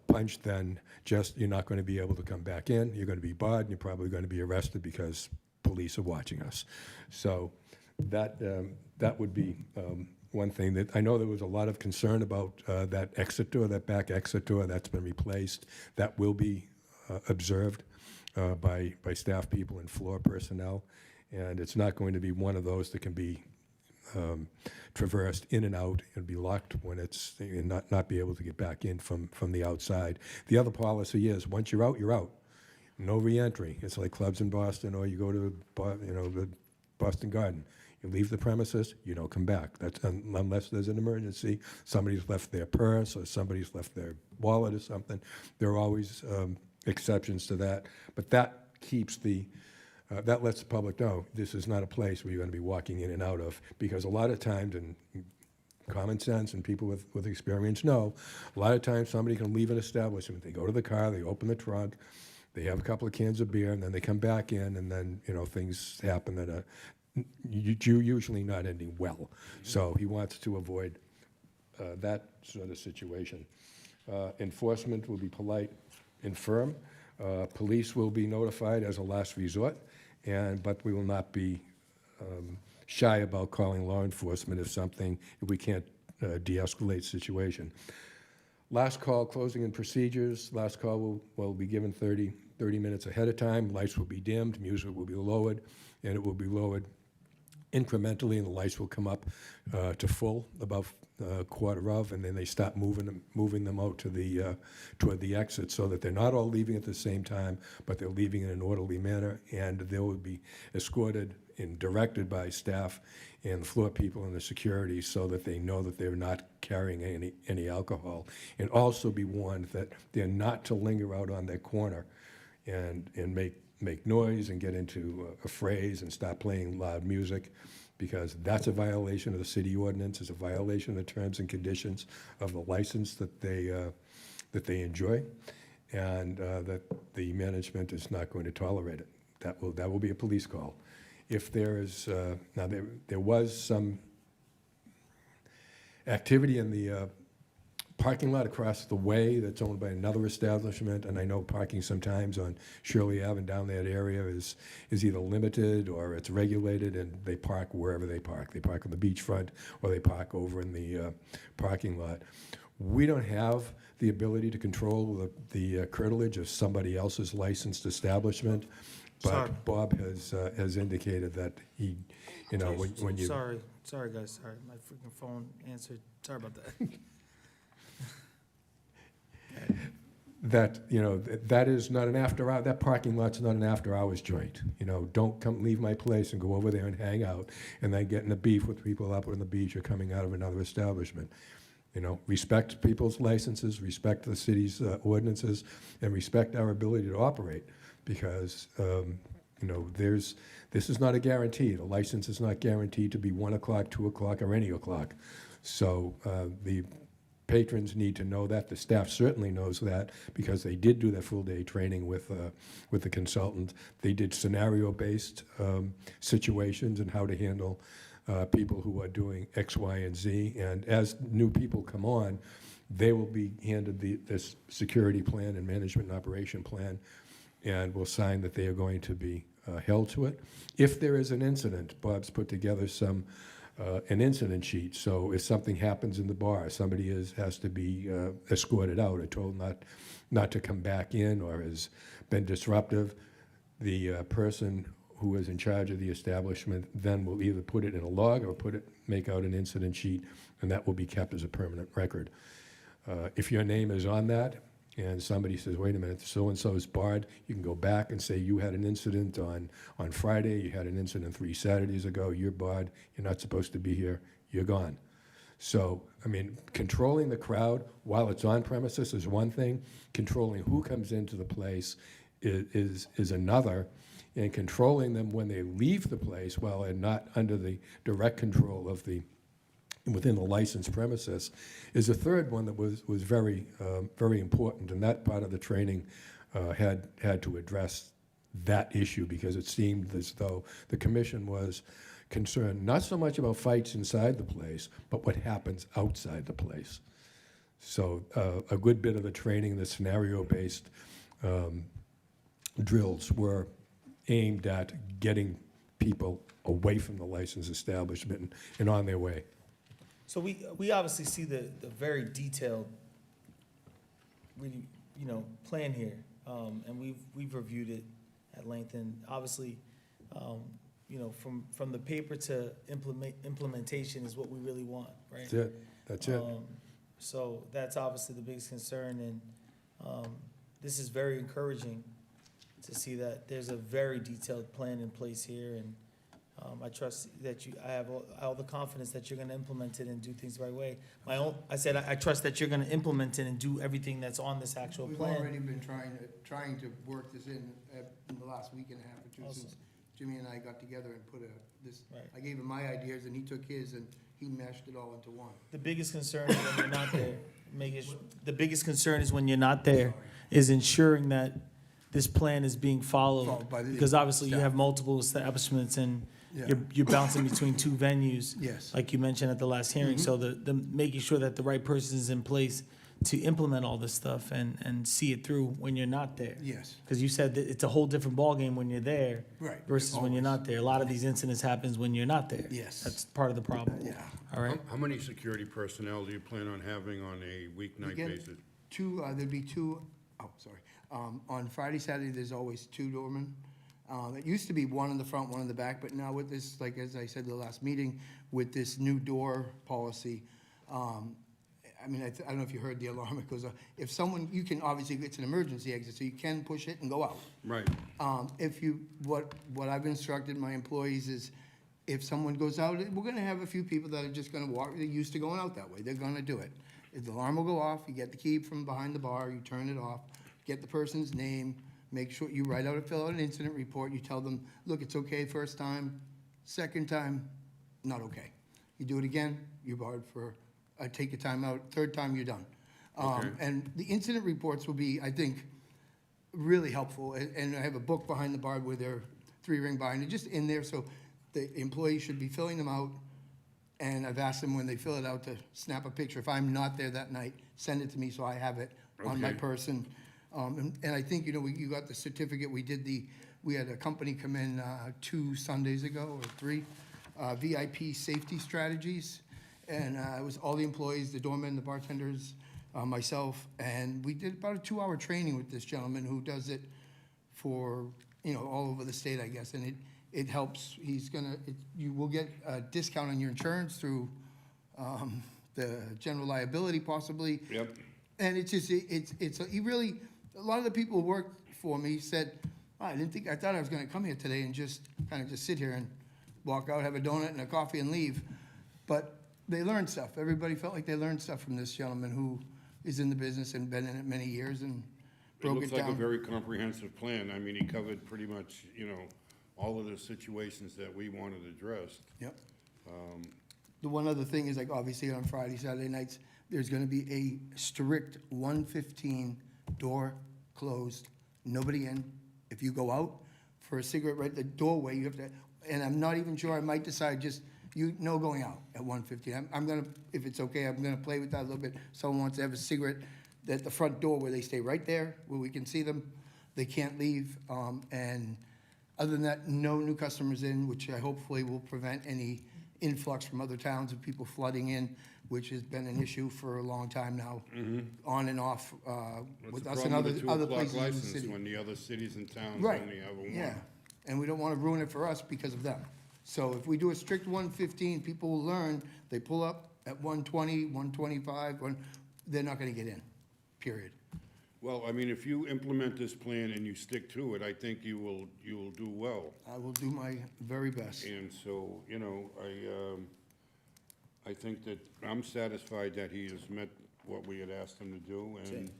[SPEAKER 9] punch than just, you're not going to be able to come back in, you're going to be barred, and you're probably going to be arrested because police are watching us. So that would be one thing. That I know there was a lot of concern about that exit door, that back exit door, that's been replaced. That will be observed by staff people and floor personnel, and it's not going to be one of those that can be traversed in and out and be locked when it's, and not be able to get back in from the outside. The other policy is, once you're out, you're out. No re-entry. It's like clubs in Boston, or you go to the Boston Garden. You leave the premises, you don't come back. That's unless there's an emergency, somebody's left their purse or somebody's left their wallet or something. There are always exceptions to that, but that keeps that lets the public know this is not a place where you're going to be walking in and out of, because a lot of times, and common sense and people with experience know, a lot of times somebody can leave an establishment, they go to the car, they open the trunk, they have a couple of cans of beer, and then they come back in, and then things happen that are usually not ending well. So he wants to avoid that sort of situation. Enforcement will be polite and firm. Police will be notified as a last resort, but we will not be shy about calling law enforcement if we can't de-escalate situation. Last call closing and procedures. Last call will be given 30 minutes ahead of time. Lights will be dimmed, music will be lowered, and it will be lowered incrementally, and the lights will come up to full about quarter of, and then they start moving them out to toward the exit, so that they're not all leaving at the same time, but they're leaving in an orderly manner, and they will be escorted and directed by staff and the floor people and the security, so that they know that they're not carrying any alcohol, and also be warned that they're not to linger out on their corner and make noise and get into a phrase and start playing loud music, because that's a violation of the city ordinance, it's a violation of the terms and conditions of the license that they enjoy, and that the management is not going to tolerate it. That will be a police call. If there is, now there was some activity in the parking lot across the way that's owned by another establishment, and I know parking sometimes on Shirley Ave and down that area is either limited or it's regulated, and they park wherever they park. They park on the beachfront, or they park over in the parking lot. We don't have the ability to control the curtilage of somebody else's licensed establishment, but
[SPEAKER 1] Sorry.
[SPEAKER 9] Bob has indicated that he, when you...
[SPEAKER 1] Sorry, guys, sorry, my freaking phone answered, sorry about that.
[SPEAKER 9] That is not an after hour, that parking lot's not an after hours joint. Don't come leave my place and go over there and hang out and then get in a beef with people up on the beach or coming out of another establishment. You know, respect people's licenses, respect the city's ordinances, and respect our ability to operate, because, you know, this is not a guarantee. The license is not guaranteed to be 1 o'clock, 2 o'clock, or any o'clock. So the patrons need to know that. The staff certainly knows that, because they did do that full-day training with the consultant. They did scenario-based situations and how to handle people who are doing X, Y, and Z. And as new people come on, they will be handed this security plan and management and operation plan, and will sign that they are going to be held to it. If there is an incident, Bob's put together an incident sheet. So if something happens in the bar, somebody has to be escorted out or told not to come back in, or has been disruptive, the person who is in charge of the establishment then will either put it in a log or make out an incident sheet, and that will be kept as a permanent record. If your name is on that, and somebody says, wait a minute, so-and-so is barred, you can go back and say, you had an incident on Friday, you had an incident 3 Saturdays ago, you're barred, you're not supposed to be here, you're gone. So, I mean, controlling the crowd while it's on premises is one thing, controlling who comes into the place is another, and controlling them when they leave the place while they're not under the direct control of within the licensed premises is a third one that was very very important, and that part of the training had to address that issue, because it seemed as though the commission was concerned not so much about fights inside the place, but what happens outside the place. So a good bit of the training, the scenario-based drills, were aimed at getting people away from the licensed establishment and on their way.
[SPEAKER 1] So we obviously see the very detailed, really, plan here, and we've reviewed it at length, and obviously, from the paper to implementation is what we really want, right?
[SPEAKER 9] That's it. That's it.
[SPEAKER 1] So that's obviously the biggest concern, and this is very encouraging to see that there's a very detailed plan in place here, and I trust that I have all the confidence that you're going to implement it and do things the right way. I trust that you're going to implement it and do everything that's on this actual plan.
[SPEAKER 12] We've already been trying to work this in the last week and a half or two,
[SPEAKER 1] Awesome.
[SPEAKER 12] since Jimmy and I got together and put this.
[SPEAKER 1] Right.
[SPEAKER 12] I gave him my ideas and he took his and he meshed it all into one.
[SPEAKER 1] The biggest concern is when you're not there. The biggest concern is when you're not there, is ensuring that this plan is being followed.
[SPEAKER 12] Followed by the
[SPEAKER 1] Because obviously you
[SPEAKER 12] staff.
[SPEAKER 1] have multiple establishments, and
[SPEAKER 12] Yeah.
[SPEAKER 1] you're bouncing between 2 venues.
[SPEAKER 12] Yes.
[SPEAKER 1] Like you mentioned at the last hearing.
[SPEAKER 12] Mhm.
[SPEAKER 1] So the making sure that the right person is in place to implement all this stuff and see it through when you're not there.
[SPEAKER 12] Yes.
[SPEAKER 1] Because you said that it's a whole different ballgame when you're there
[SPEAKER 12] Right.
[SPEAKER 1] versus when you're
[SPEAKER 12] Always.
[SPEAKER 1] not there. A lot of these incidents happens when you're not there.
[SPEAKER 12] Yes.
[SPEAKER 1] That's part of the problem.
[SPEAKER 12] Yeah.
[SPEAKER 1] All right?
[SPEAKER 2] How many security personnel do you plan on having on a weeknight
[SPEAKER 12] Again,
[SPEAKER 2] basis?
[SPEAKER 12] there'd be two, sorry. On Friday, Saturday, there's always 2 doormen. It used to be 1 in the front, 1 in the back, but now with this, like as I said the last meeting, with this new door policy, I don't know if you heard the alarm, it goes off. If someone, you can, obviously, it's an emergency exit, so you can push it and go out.
[SPEAKER 2] Right.
[SPEAKER 12] What I've instructed my employees is, if someone goes out, we're gonna have a few people that are just gonna walk, they're used to going out that way, they're gonna do it. If the alarm will go off, you get the key from behind the bar, you turn it off, get the person's name, make sure you fill out an incident report, you tell them, look, it's okay first time, second time, not okay. You do it again, you're barred for, take your time out, third time, you're done.
[SPEAKER 2] Okay.
[SPEAKER 12] And the incident reports will be, I think, really helpful, and I have a book behind the bar with their 3-ring binder, just in there, so the employees should be filling them out, and I've asked them when they fill it out to snap a picture. If I'm not there that night, send it to me so I have it on my
[SPEAKER 2] Okay.
[SPEAKER 12] person. And I think, you got the certificate, we had a company come in 2 Sundays ago, or 3, VIP Safety Strategies, and it was all the employees, the doormen, the bartenders, myself, and we did about a 2-hour training with this gentleman who does it for, all over the state, I guess, and it helps. You will get a discount on your insurance through the general liability possibly.
[SPEAKER 2] Yep.
[SPEAKER 12] And he really, a lot of the people who work for me said, I thought I was gonna come here today and just sit here and walk out, have a donut and a coffee and leave. But
[SPEAKER 13] they learned stuff. Everybody felt like they learned stuff from this gentleman who is in the business and been in it many years and
[SPEAKER 2] It
[SPEAKER 13] broke
[SPEAKER 2] looks
[SPEAKER 13] it
[SPEAKER 2] like a
[SPEAKER 13] down.
[SPEAKER 2] very comprehensive plan. I mean, he covered pretty much, all of the situations that we wanted addressed.
[SPEAKER 13] Yep. The one other thing is, like, obviously on Friday, Saturday nights, there's gonna be a strict 1:15, door closed, nobody in. If you go out for a cigarette right at the doorway, you have to, and I'm not even sure, I might decide just, no going out at 1:15. I'm gonna, if it's okay, I'm gonna play with that a little bit. Someone wants to have a cigarette at the front door where they stay right there, where we can see them. They can't leave, and other than that, no new customers in, which I hopefully will prevent any influx from other towns of people flooding in, which has been an issue for a long time now, on and off,
[SPEAKER 2] What's
[SPEAKER 13] with
[SPEAKER 2] the
[SPEAKER 13] us and
[SPEAKER 2] problem with
[SPEAKER 13] other
[SPEAKER 2] the 2 o'clock
[SPEAKER 13] places in the
[SPEAKER 2] license
[SPEAKER 13] city.
[SPEAKER 2] when the other cities and towns
[SPEAKER 13] Right,
[SPEAKER 2] only have a 1?
[SPEAKER 13] yeah, and we don't want to ruin it for us because of them. So if we do a strict 1:15, people will learn, they pull up at 1:20, 1:25, they're not going to get in, period.
[SPEAKER 2] Well, I mean, if you implement this plan and you stick to it, I think you will do well.
[SPEAKER 13] I will do my very best.
[SPEAKER 2] And so, I think that, I'm satisfied that he has met what we had asked him to do, and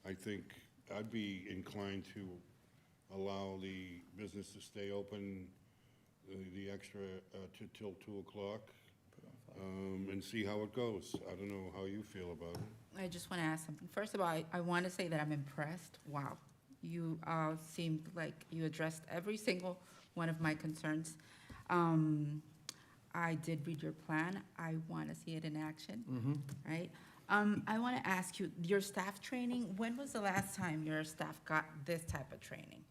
[SPEAKER 2] I think I'd be inclined to allow the business to stay open, the extra, till 2 o'clock, and see how it goes. I don't know how you feel about it.
[SPEAKER 4] I just want to ask something. First of all, I want to say that I'm impressed. Wow. You seemed like you addressed every single one of my concerns. I did read your plan. I want to see it in action, right? I want to ask you, your staff training, when was the last time your staff got this type of training?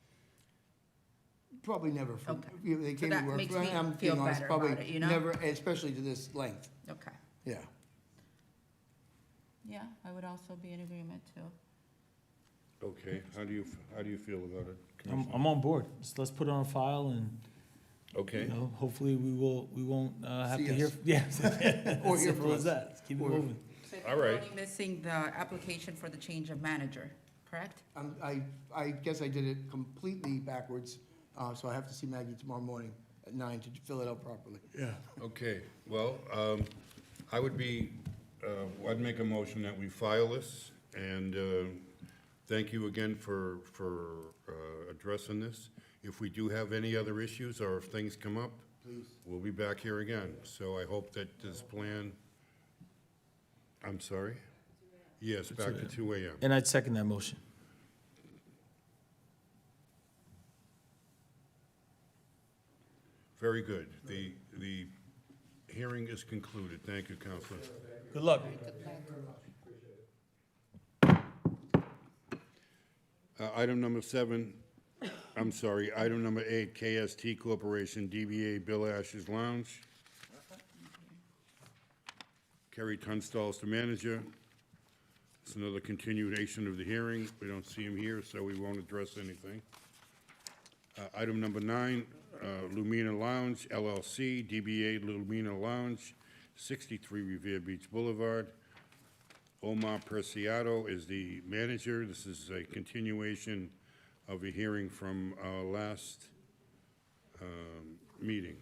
[SPEAKER 13] Probably never.
[SPEAKER 4] Okay.
[SPEAKER 13] They
[SPEAKER 4] So
[SPEAKER 13] came
[SPEAKER 4] that
[SPEAKER 13] to work.
[SPEAKER 4] makes me
[SPEAKER 13] I'm
[SPEAKER 4] feel
[SPEAKER 13] being honest,
[SPEAKER 4] better
[SPEAKER 13] probably
[SPEAKER 4] about it, you know?
[SPEAKER 13] never, especially to this length.
[SPEAKER 4] Okay.
[SPEAKER 13] Yeah.
[SPEAKER 4] Yeah, I would also be in agreement too.
[SPEAKER 2] Okay, how do you feel about it?
[SPEAKER 1] I'm on board. Let's put it on file and,
[SPEAKER 2] Okay.
[SPEAKER 1] hopefully we won't have
[SPEAKER 13] See
[SPEAKER 1] to hear,
[SPEAKER 13] us.
[SPEAKER 1] yeah.
[SPEAKER 13] Or hear
[SPEAKER 1] Simple
[SPEAKER 13] from
[SPEAKER 1] as
[SPEAKER 13] us.
[SPEAKER 1] that. Let's keep it
[SPEAKER 13] Or-
[SPEAKER 1] moving.
[SPEAKER 2] All right.
[SPEAKER 4] You're only missing the application for the change of manager, correct?
[SPEAKER 13] I guess I did it completely backwards, so I have to see Maggie tomorrow morning at 9 to fill it out properly.
[SPEAKER 1] Yeah.
[SPEAKER 2] Okay, well, I'd make a motion that we file this, and thank you again for addressing this. If we do have any other issues, or if things come up,
[SPEAKER 13] Please.
[SPEAKER 2] we'll be back here again. So I hope that this plan, I'm sorry? Yes, back to 2 AM.
[SPEAKER 1] And I'd second that motion.
[SPEAKER 2] Very good. The hearing is concluded. Thank you, Counselor.
[SPEAKER 1] Good luck.
[SPEAKER 2] Item number 8, KST Corporation, DBA Bill Ash's Lounge. Kerry Tunstall is the manager. It's another continuation of the hearing. We don't see him here, so we won't address anything. Item number 9, Lumina Lounge LLC, DBA Lumina Lounge, 63 Revere Beach Boulevard. Omar Preciado is the manager. This is a continuation of a hearing from our last meeting.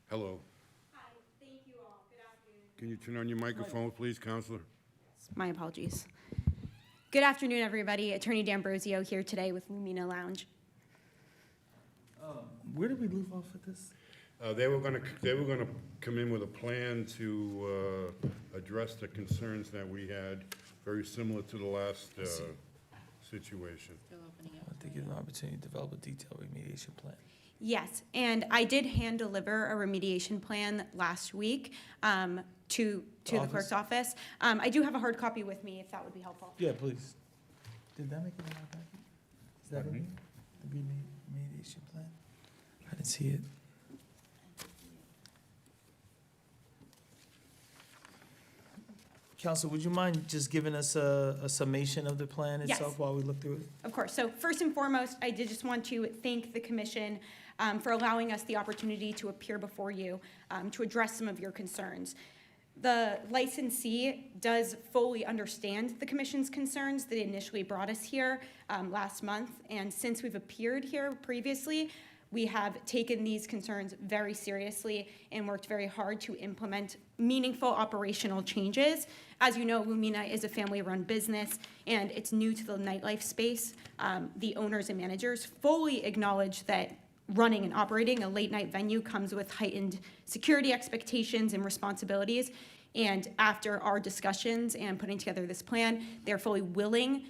[SPEAKER 2] Hello.
[SPEAKER 14] Hi, thank you all. Good afternoon.
[SPEAKER 2] Can you turn on your microphone, please, Counselor?
[SPEAKER 14] My apologies. Good afternoon, everybody. Attorney D'Ambrosio here today with Lumina Lounge.
[SPEAKER 1] Where did we leave off with this?
[SPEAKER 2] They were gonna come in with a plan to address the concerns that we had, very similar to the last situation.
[SPEAKER 4] Still opening
[SPEAKER 1] I
[SPEAKER 4] up.
[SPEAKER 1] want to give an opportunity to develop a detailed remediation plan.
[SPEAKER 14] Yes, and I did hand deliver a remediation plan last week to the clerk's office. I do have a hard copy with me, if that would be helpful.
[SPEAKER 1] Yeah, please. Did that make it in our packet? Is that in here? The remediation plan? I didn't see it. Counsel, would you mind just giving us a summation of the plan
[SPEAKER 14] Yes.
[SPEAKER 1] itself while we look through it?
[SPEAKER 14] Of course. So first and foremost, I did just want to thank the commission for allowing us the opportunity to appear before you to address some of your concerns. The licensee does fully understand the commission's concerns that initially brought us here last month. And since we've appeared here previously, We have taken these concerns very seriously and worked very hard to implement meaningful operational changes. As you know, Lumina is a family-run business, and it's new to the nightlife space. The owners and managers fully acknowledge that running and operating a late-night venue comes with heightened security expectations and responsibilities. And after our discussions and putting together this plan, they're fully willing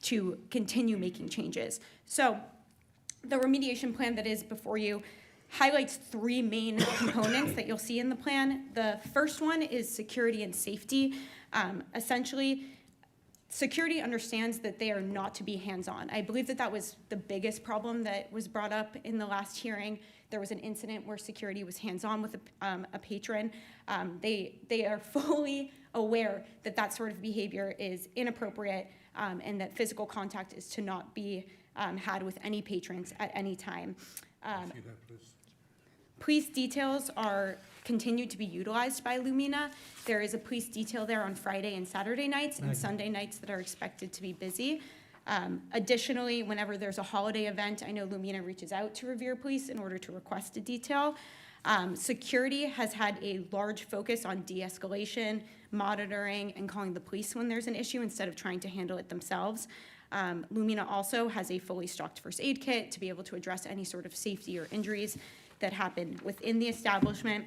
[SPEAKER 14] to continue making changes. So the remediation plan that is before you highlights three main components that you'll see in the plan. The first one is security and safety. Essentially, security understands that they are not to be hands-on. I believe that that was the biggest problem that was brought up in the last hearing. There was an incident where security was hands-on with a patron. They are fully aware that that sort of behavior is inappropriate and that physical contact is to not be had with any patrons at any time. Police details are continued to be utilized by Lumina. There is a police detail there on Friday and Saturday nights and Sunday nights that are expected to be busy. Additionally, whenever there's a holiday event, I know Lumina reaches out to Revere Police in order to request a detail. Security has had a large focus on de-escalation, monitoring, and calling the police when there's an issue instead of trying to handle it themselves. Lumina also has a fully stocked first aid kit to be able to address any sort of safety or injuries that happen within the establishment.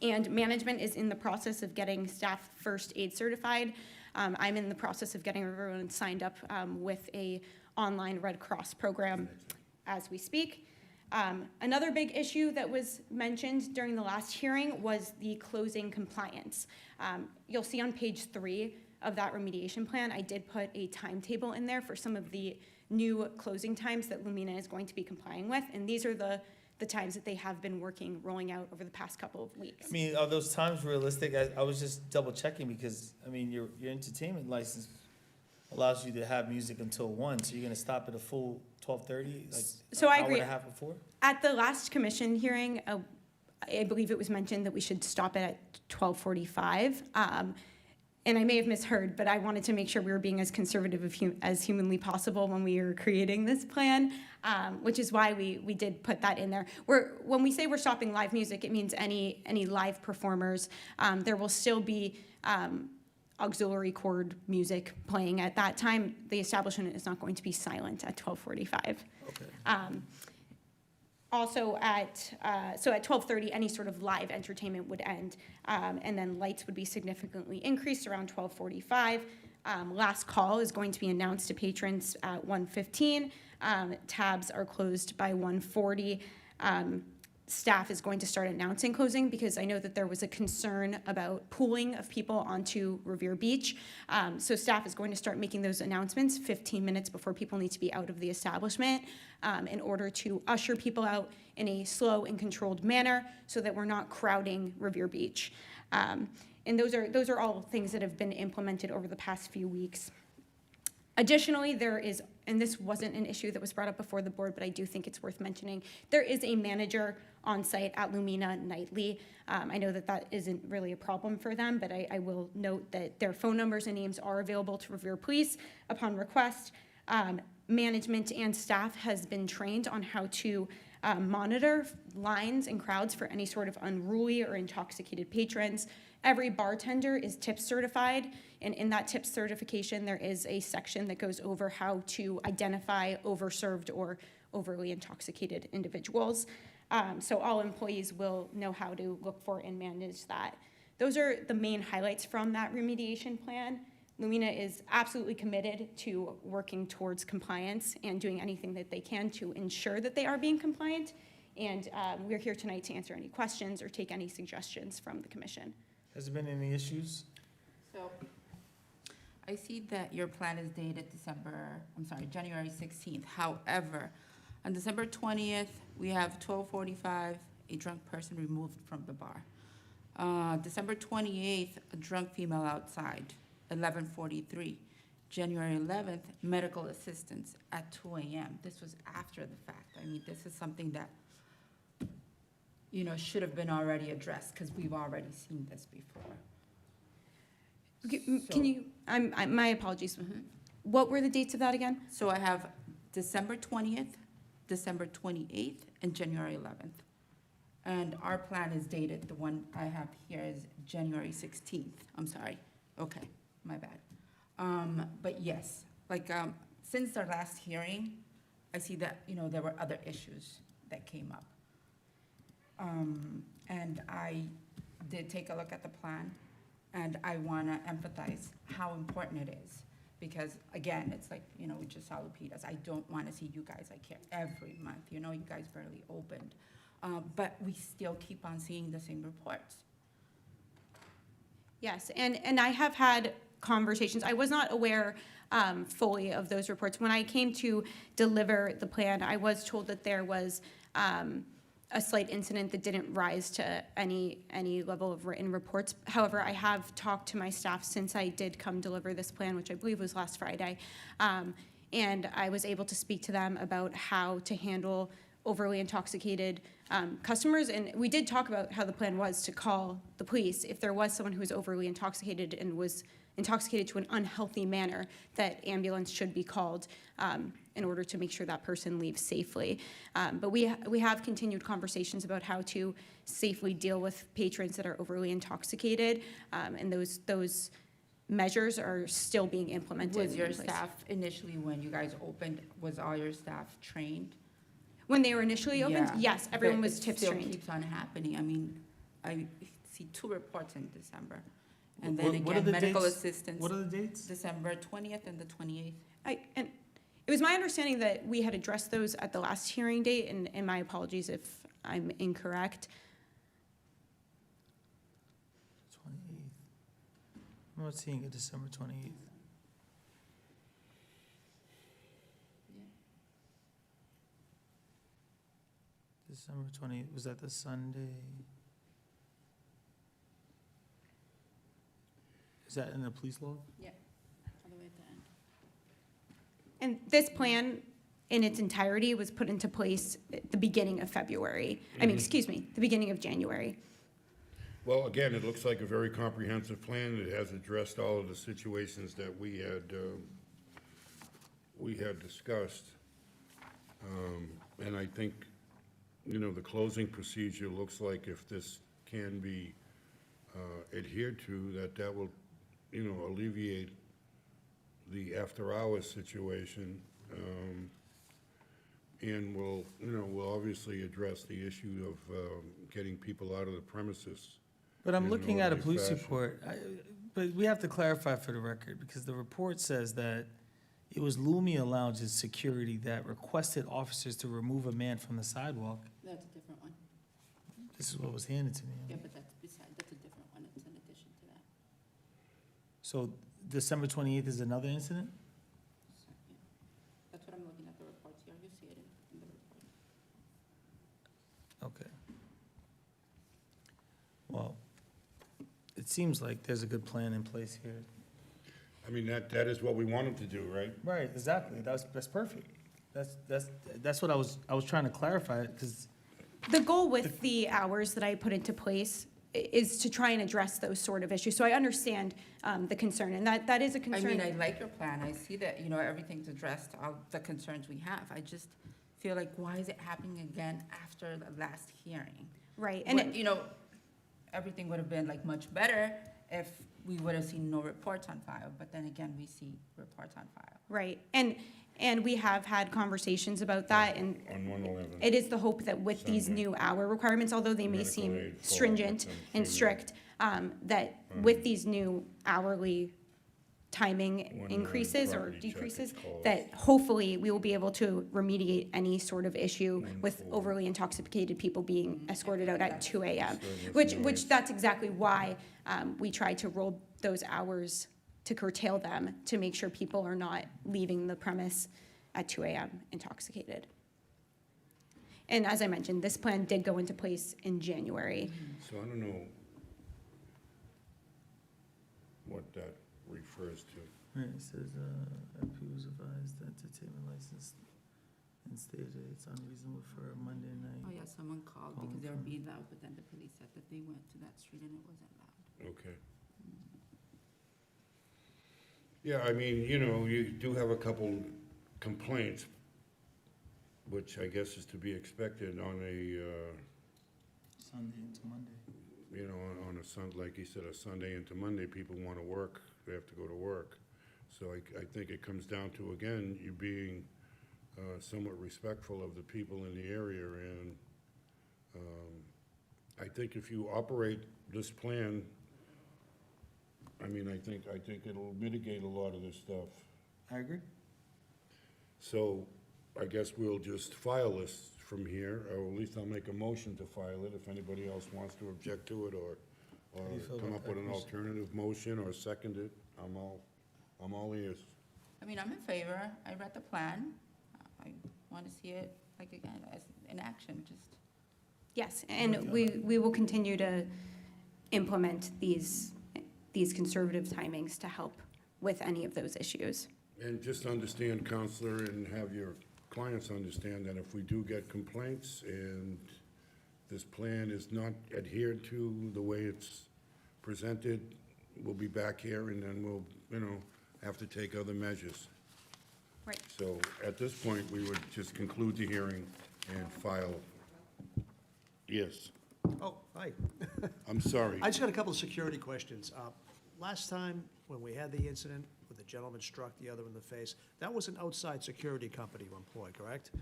[SPEAKER 14] And management is in the process of getting staff first aid certified. I'm in the process of getting everyone signed up with a online Red Cross program as we speak. Another big issue that was mentioned during the last hearing was the closing compliance. You'll see on page 3 of that remediation plan, I did put a timetable in there for some of the new closing times that Lumina is going to be complying with, and these are the times that they have been rolling out over the past couple of weeks.
[SPEAKER 1] I mean, are those times realistic? I was just double checking because, I mean, your entertainment license allows you to have music until 1, so you're gonna stop at a full 12:30, like
[SPEAKER 14] So I
[SPEAKER 1] an hour
[SPEAKER 14] agree.
[SPEAKER 1] and a half before?
[SPEAKER 14] At the last commission hearing, I believe it was mentioned that we should stop it at 12:45. And I may have misheard, but I wanted to make sure we were being as conservative as humanly possible when we were creating this plan, which is why we did put that in there. When we say we're stopping live music, it means any live performers. There will still be auxiliary chord music playing at that time. The establishment is not going to be silent at 12:45.
[SPEAKER 1] Okay.
[SPEAKER 14] Also so at 12:30, any sort of live entertainment would end, and then lights would be significantly increased around 12:45. Last call is going to be announced to patrons at 1:15. Tabs are closed by 1:40. Staff is going to start announcing closing because I know that there was a concern about pooling of people onto Revere Beach. So staff is going to start making those announcements 15 minutes before people need to be out of the establishment in order to usher people out in a slow and controlled manner so that we're not crowding Revere Beach. And those are all things that have been implemented over the past few weeks. Additionally, there is, and this wasn't an issue that was brought up before the board, but I do think it's worth mentioning, there is a manager on site at Lumina nightly. I know that that isn't really a problem for them, but I will note that their phone numbers and names are available to Revere Police upon request. Management and staff has been trained on how to monitor lines and crowds for any sort of unruly or intoxicated patrons. Every bartender is tip certified, and in that tip certification, there is a section that goes over how to identify overserved or overly intoxicated individuals. So all employees will know how to look for and manage that. Those are the main highlights from that remediation plan. Lumina is absolutely committed to working towards compliance and doing anything that they can to ensure that they are being compliant. And we're here tonight to answer any questions or take any suggestions from the commission.
[SPEAKER 1] Has there been any issues?
[SPEAKER 4] So, I see that your plan is dated January 16th. However, on December 20th, we have 12:45, a drunk person removed from the bar. December 28th, a drunk female outside, 11:43. January 11th, medical assistance at 2 a.m. This was after the fact. I mean, this is something that, should have been already addressed because we've already seen this before.
[SPEAKER 14] Can you, my apologies. What were the dates of that again?
[SPEAKER 4] So I have December 20th, December 28th, and January 11th. And our plan is dated, the one I have here is January 16th. I'm sorry. Okay, my bad. But yes, since our last hearing, I see that, there were other issues that came up. And I did take a look at the plan, and I want to emphasize how important it is. Because again, it's like, we just saw Lupitas. I don't want to see you guys here every month. You guys barely opened. But we still keep on seeing the same reports.
[SPEAKER 14] Yes, and I have had conversations. I was not aware fully of those reports. When I came to deliver the plan, I was told that there was a slight incident that didn't rise to any level of written reports. However, I have talked to my staff since I did come deliver this plan, which I believe was last Friday, and I was able to speak to them about how to handle overly intoxicated customers. And we did talk about how the plan was to call the police if there was someone who was overly intoxicated and was intoxicated to an unhealthy manner, that ambulance should be called in order to make sure that person leaves safely. But we have continued conversations about how to safely deal with patrons that are overly intoxicated, and those measures are still being implemented.
[SPEAKER 4] Was your
[SPEAKER 14] in place.
[SPEAKER 4] staff initially, when you guys opened, was all your staff trained?
[SPEAKER 14] When they were initially opened,
[SPEAKER 4] Yeah,
[SPEAKER 14] yes, everyone
[SPEAKER 4] but
[SPEAKER 14] was
[SPEAKER 4] it
[SPEAKER 14] tips
[SPEAKER 4] still
[SPEAKER 14] trained.
[SPEAKER 4] keeps on happening. I mean, I see 2 reports in December. And
[SPEAKER 1] What-
[SPEAKER 4] then
[SPEAKER 1] what are
[SPEAKER 4] again,
[SPEAKER 1] the
[SPEAKER 4] medical
[SPEAKER 1] dates?
[SPEAKER 4] assistance.
[SPEAKER 1] What are the dates?
[SPEAKER 4] December 20th and the 28th.
[SPEAKER 14] And it was my understanding that we had addressed those at the last hearing date, and my apologies if I'm incorrect.
[SPEAKER 1] 28th. I'm not seeing it December 28th. December 28th, was that the Sunday? Is that in the police log?
[SPEAKER 4] Yeah, all the way at the end.
[SPEAKER 14] And this plan, in its entirety, was put into place at the beginning of February. I mean, excuse me, the beginning of January.
[SPEAKER 2] Well, again, it looks like a very comprehensive plan. It has addressed all of the situations that we had discussed. And I think, the closing procedure looks like if this can be adhered to, that will, alleviate the after-hours situation. And will obviously address the issue of getting people out of the premises.
[SPEAKER 1] But I'm
[SPEAKER 2] in an
[SPEAKER 1] looking at a
[SPEAKER 2] orderly
[SPEAKER 1] police
[SPEAKER 2] fashion.
[SPEAKER 1] report, but we have to clarify for the record, because the report says that it was Lumia Lounge's security that requested officers to remove a man from the sidewalk.
[SPEAKER 4] That's a different one.
[SPEAKER 1] This is what was handed to me.
[SPEAKER 4] Yeah, but that's a different one. It's in addition to that.
[SPEAKER 1] So December 28th is another incident?
[SPEAKER 4] So, yeah. That's what I'm looking at the reports here. You see it in the report.
[SPEAKER 1] Okay. Well, it seems like there's a good plan in place here.
[SPEAKER 2] I mean, that is what we wanted to do, right?
[SPEAKER 1] Right, exactly. That's perfect. That's what I was trying to clarify, because,
[SPEAKER 14] The goal with the hours that I put into place is to try and address those sort of issues. So I understand the concern, and that is a
[SPEAKER 4] I
[SPEAKER 14] concern.
[SPEAKER 4] mean, I like your plan. I see that, everything's addressed, all the concerns we have. I just feel like, why is it happening again after the last hearing?
[SPEAKER 14] Right,
[SPEAKER 4] And,
[SPEAKER 14] and
[SPEAKER 4] everything would have been like much better if we would have seen no reports on file, but then again, we see reports on file.
[SPEAKER 14] right, and we have had conversations about that, and
[SPEAKER 2] On 111.
[SPEAKER 14] it is the hope that with these
[SPEAKER 2] Sunday.
[SPEAKER 14] new hour requirements, although they may
[SPEAKER 2] Medical
[SPEAKER 14] seem
[SPEAKER 2] aid fall
[SPEAKER 14] stringent
[SPEAKER 2] within
[SPEAKER 14] and
[SPEAKER 2] 3
[SPEAKER 14] strict, that with these new hourly timing
[SPEAKER 2] When,
[SPEAKER 14] increases or
[SPEAKER 2] property check
[SPEAKER 14] decreases,
[SPEAKER 2] is called.
[SPEAKER 14] that hopefully we will be able to remediate any sort of issue
[SPEAKER 2] When
[SPEAKER 14] with
[SPEAKER 2] for-
[SPEAKER 14] overly intoxicated people being escorted out at 2 a.m.
[SPEAKER 2] Service
[SPEAKER 14] Which
[SPEAKER 2] noise.
[SPEAKER 14] that's exactly why we tried to roll those hours to curtail them, to make sure people are not leaving the premise at 2 a.m. intoxicated. And as I mentioned, this plan did go into place in January.
[SPEAKER 2] So I don't know what that refers to.
[SPEAKER 1] right, it says, MP was advised the entertainment license and stated it's unreasonable for a Monday night.
[SPEAKER 4] Oh, yeah, someone called
[SPEAKER 1] Calling
[SPEAKER 4] because they were
[SPEAKER 1] from-
[SPEAKER 4] being loud, but then the police said that they went to that street and it wasn't loud.
[SPEAKER 2] Okay. Yeah, I mean, you do have a couple complaints, which I guess is to be expected on a,
[SPEAKER 1] Sunday into Monday.
[SPEAKER 2] you know, on a like he said, a Sunday into Monday, people want to work, they have to go to work. So I think it comes down to, again, you being somewhat respectful of the people in the area, and I think if you operate this plan, I mean, I think it'll mitigate a lot of this stuff.
[SPEAKER 1] I agree.
[SPEAKER 2] So I guess we'll just file this from here, or at least I'll make a motion to file it if anybody else wants to object to it, or
[SPEAKER 1] How do you feel
[SPEAKER 2] come
[SPEAKER 1] about
[SPEAKER 2] up
[SPEAKER 1] that,
[SPEAKER 2] with an
[SPEAKER 1] Chris?
[SPEAKER 2] alternative motion or second it. I'm all ears.
[SPEAKER 4] I mean, I'm in favor. I read the plan. I want to see it, like, again, as in action, just.
[SPEAKER 14] Yes, and we will continue to implement these conservative timings to help with any of those issues.
[SPEAKER 2] And just understand, Counselor, and have your clients understand that if we do get complaints and this plan is not adhered to the way it's presented, we'll be back here and then we'll, have to take other measures.
[SPEAKER 14] Right.
[SPEAKER 2] So at this point, we would just conclude the hearing and file. Yes,
[SPEAKER 11] Oh, hi.
[SPEAKER 2] I'm sorry.
[SPEAKER 11] I just got a couple of security questions. Last time, when we had the incident where the gentleman struck the other in the face, that was an outside security company you employed, correct?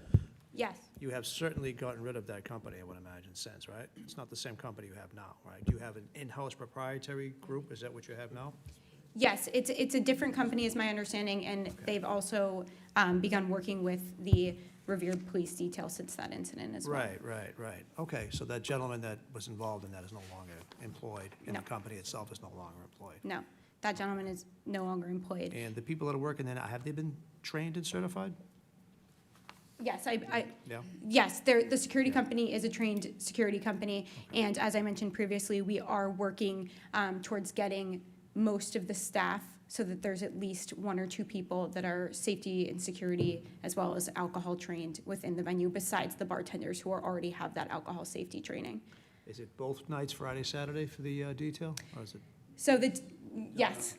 [SPEAKER 14] Yes.
[SPEAKER 11] You have certainly gotten rid of that company, I would imagine, since, right? It's not the same company you have now, right? Do you have an in-house proprietary group? Is that what you have now?
[SPEAKER 14] Yes, it's a different company, is my understanding, and they've also begun working with the Revered Police Detail since that incident as well.
[SPEAKER 11] Right. Okay, so that gentleman that was involved in that is no longer employed, and
[SPEAKER 14] No.
[SPEAKER 11] the company itself is no longer employed.
[SPEAKER 14] No, that gentleman is no longer employed.
[SPEAKER 11] And the people that are working there, now, have they been trained and certified?
[SPEAKER 14] Yes,
[SPEAKER 11] Yeah?
[SPEAKER 14] yes, the security company is a trained security company, and as I mentioned previously, we are working towards getting most of the staff so that there's at least one or two people that are safety and security as well as alcohol trained within the venue, besides the bartenders who already have that alcohol safety training.
[SPEAKER 11] Is it both nights, Friday, Saturday, for the detail, or is it?
[SPEAKER 14] So yes,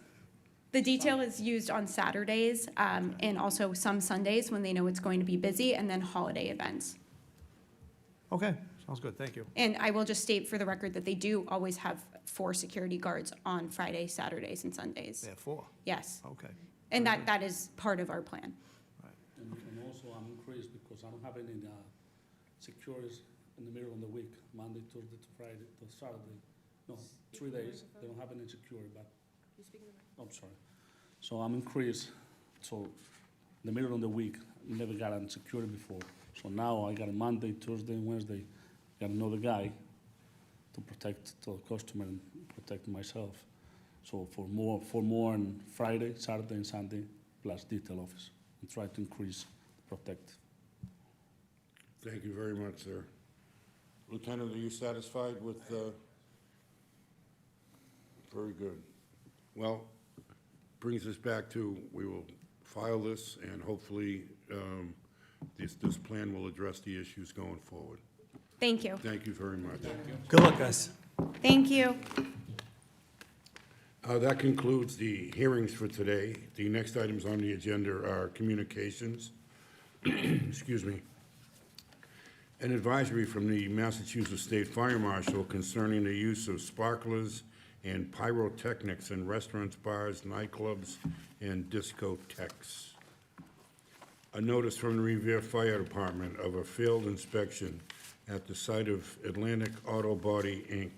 [SPEAKER 14] the detail is used on Saturdays, and also some Sundays when they know it's going to be busy, and then holiday events.
[SPEAKER 11] Okay, sounds good, thank you.
[SPEAKER 14] And I will just state for the record that they do always have 4 security guards on Fridays, Saturdays, and Sundays.
[SPEAKER 11] They have 4?
[SPEAKER 14] Yes,
[SPEAKER 11] Okay.
[SPEAKER 14] and that is part of our plan.
[SPEAKER 15] And also I'm increased because I don't have any securities in the middle of the week, Monday, Tuesday to Friday, to Saturday. No, 3 days, they don't have any security, but, I'm sorry. So I'm increased, so the middle of the week, never got any security before. So now I got a Monday, Tuesday, and Wednesday, got another guy to protect the customer and protect myself. So for more on Friday, Saturday, and Sunday, plus detail office, and try to increase, protect.
[SPEAKER 2] Thank you very much, sir. Lieutenant, are you satisfied with, very good. Well, brings us back to, we will file this, and hopefully, this plan will address the issues going forward.
[SPEAKER 14] Thank you.
[SPEAKER 2] Thank you very much.
[SPEAKER 11] Good luck, guys.
[SPEAKER 14] Thank you.
[SPEAKER 2] That concludes the hearings for today. The next items on the agenda are communications. Excuse me. An advisory from the Massachusetts State Fire Marshal concerning the use of sparklers and pyrotechnics in restaurants, bars, nightclubs, and discotheques. A notice from the Revere Fire Department of a failed inspection at the site of Atlantic Auto Body, Inc.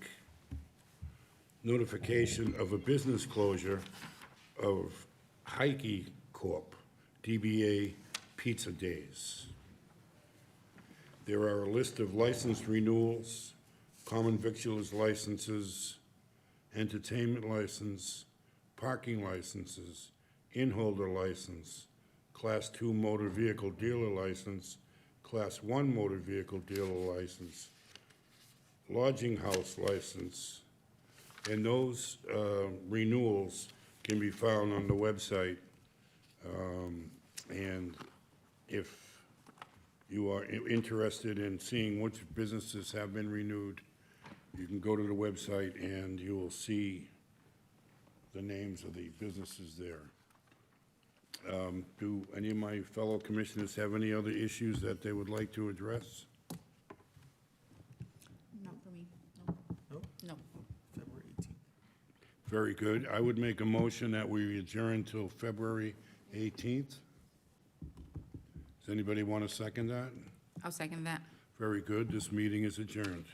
[SPEAKER 2] Notification of a business closure of Heike Corp., DBA Pizza Days. There are a list of license renewals, common victuals licenses, entertainment license, parking licenses, in-holder license, Class 2 motor vehicle dealer license, Class 1 motor vehicle dealer license, lodging house license, and those renewals can be found on the website. And if you are interested in seeing which businesses have been renewed, you can go to the website and you will see the names of the businesses there. Do any of my fellow commissioners have any other issues that they would like to address?
[SPEAKER 4] Not for me, no.
[SPEAKER 1] Nope.
[SPEAKER 4] No.
[SPEAKER 1] February 18th.
[SPEAKER 2] Very good. I would make a motion that we adjourn till February 18th. Does anybody want to second that?
[SPEAKER 4] I'll second that.
[SPEAKER 2] Very good. This meeting is adjourned.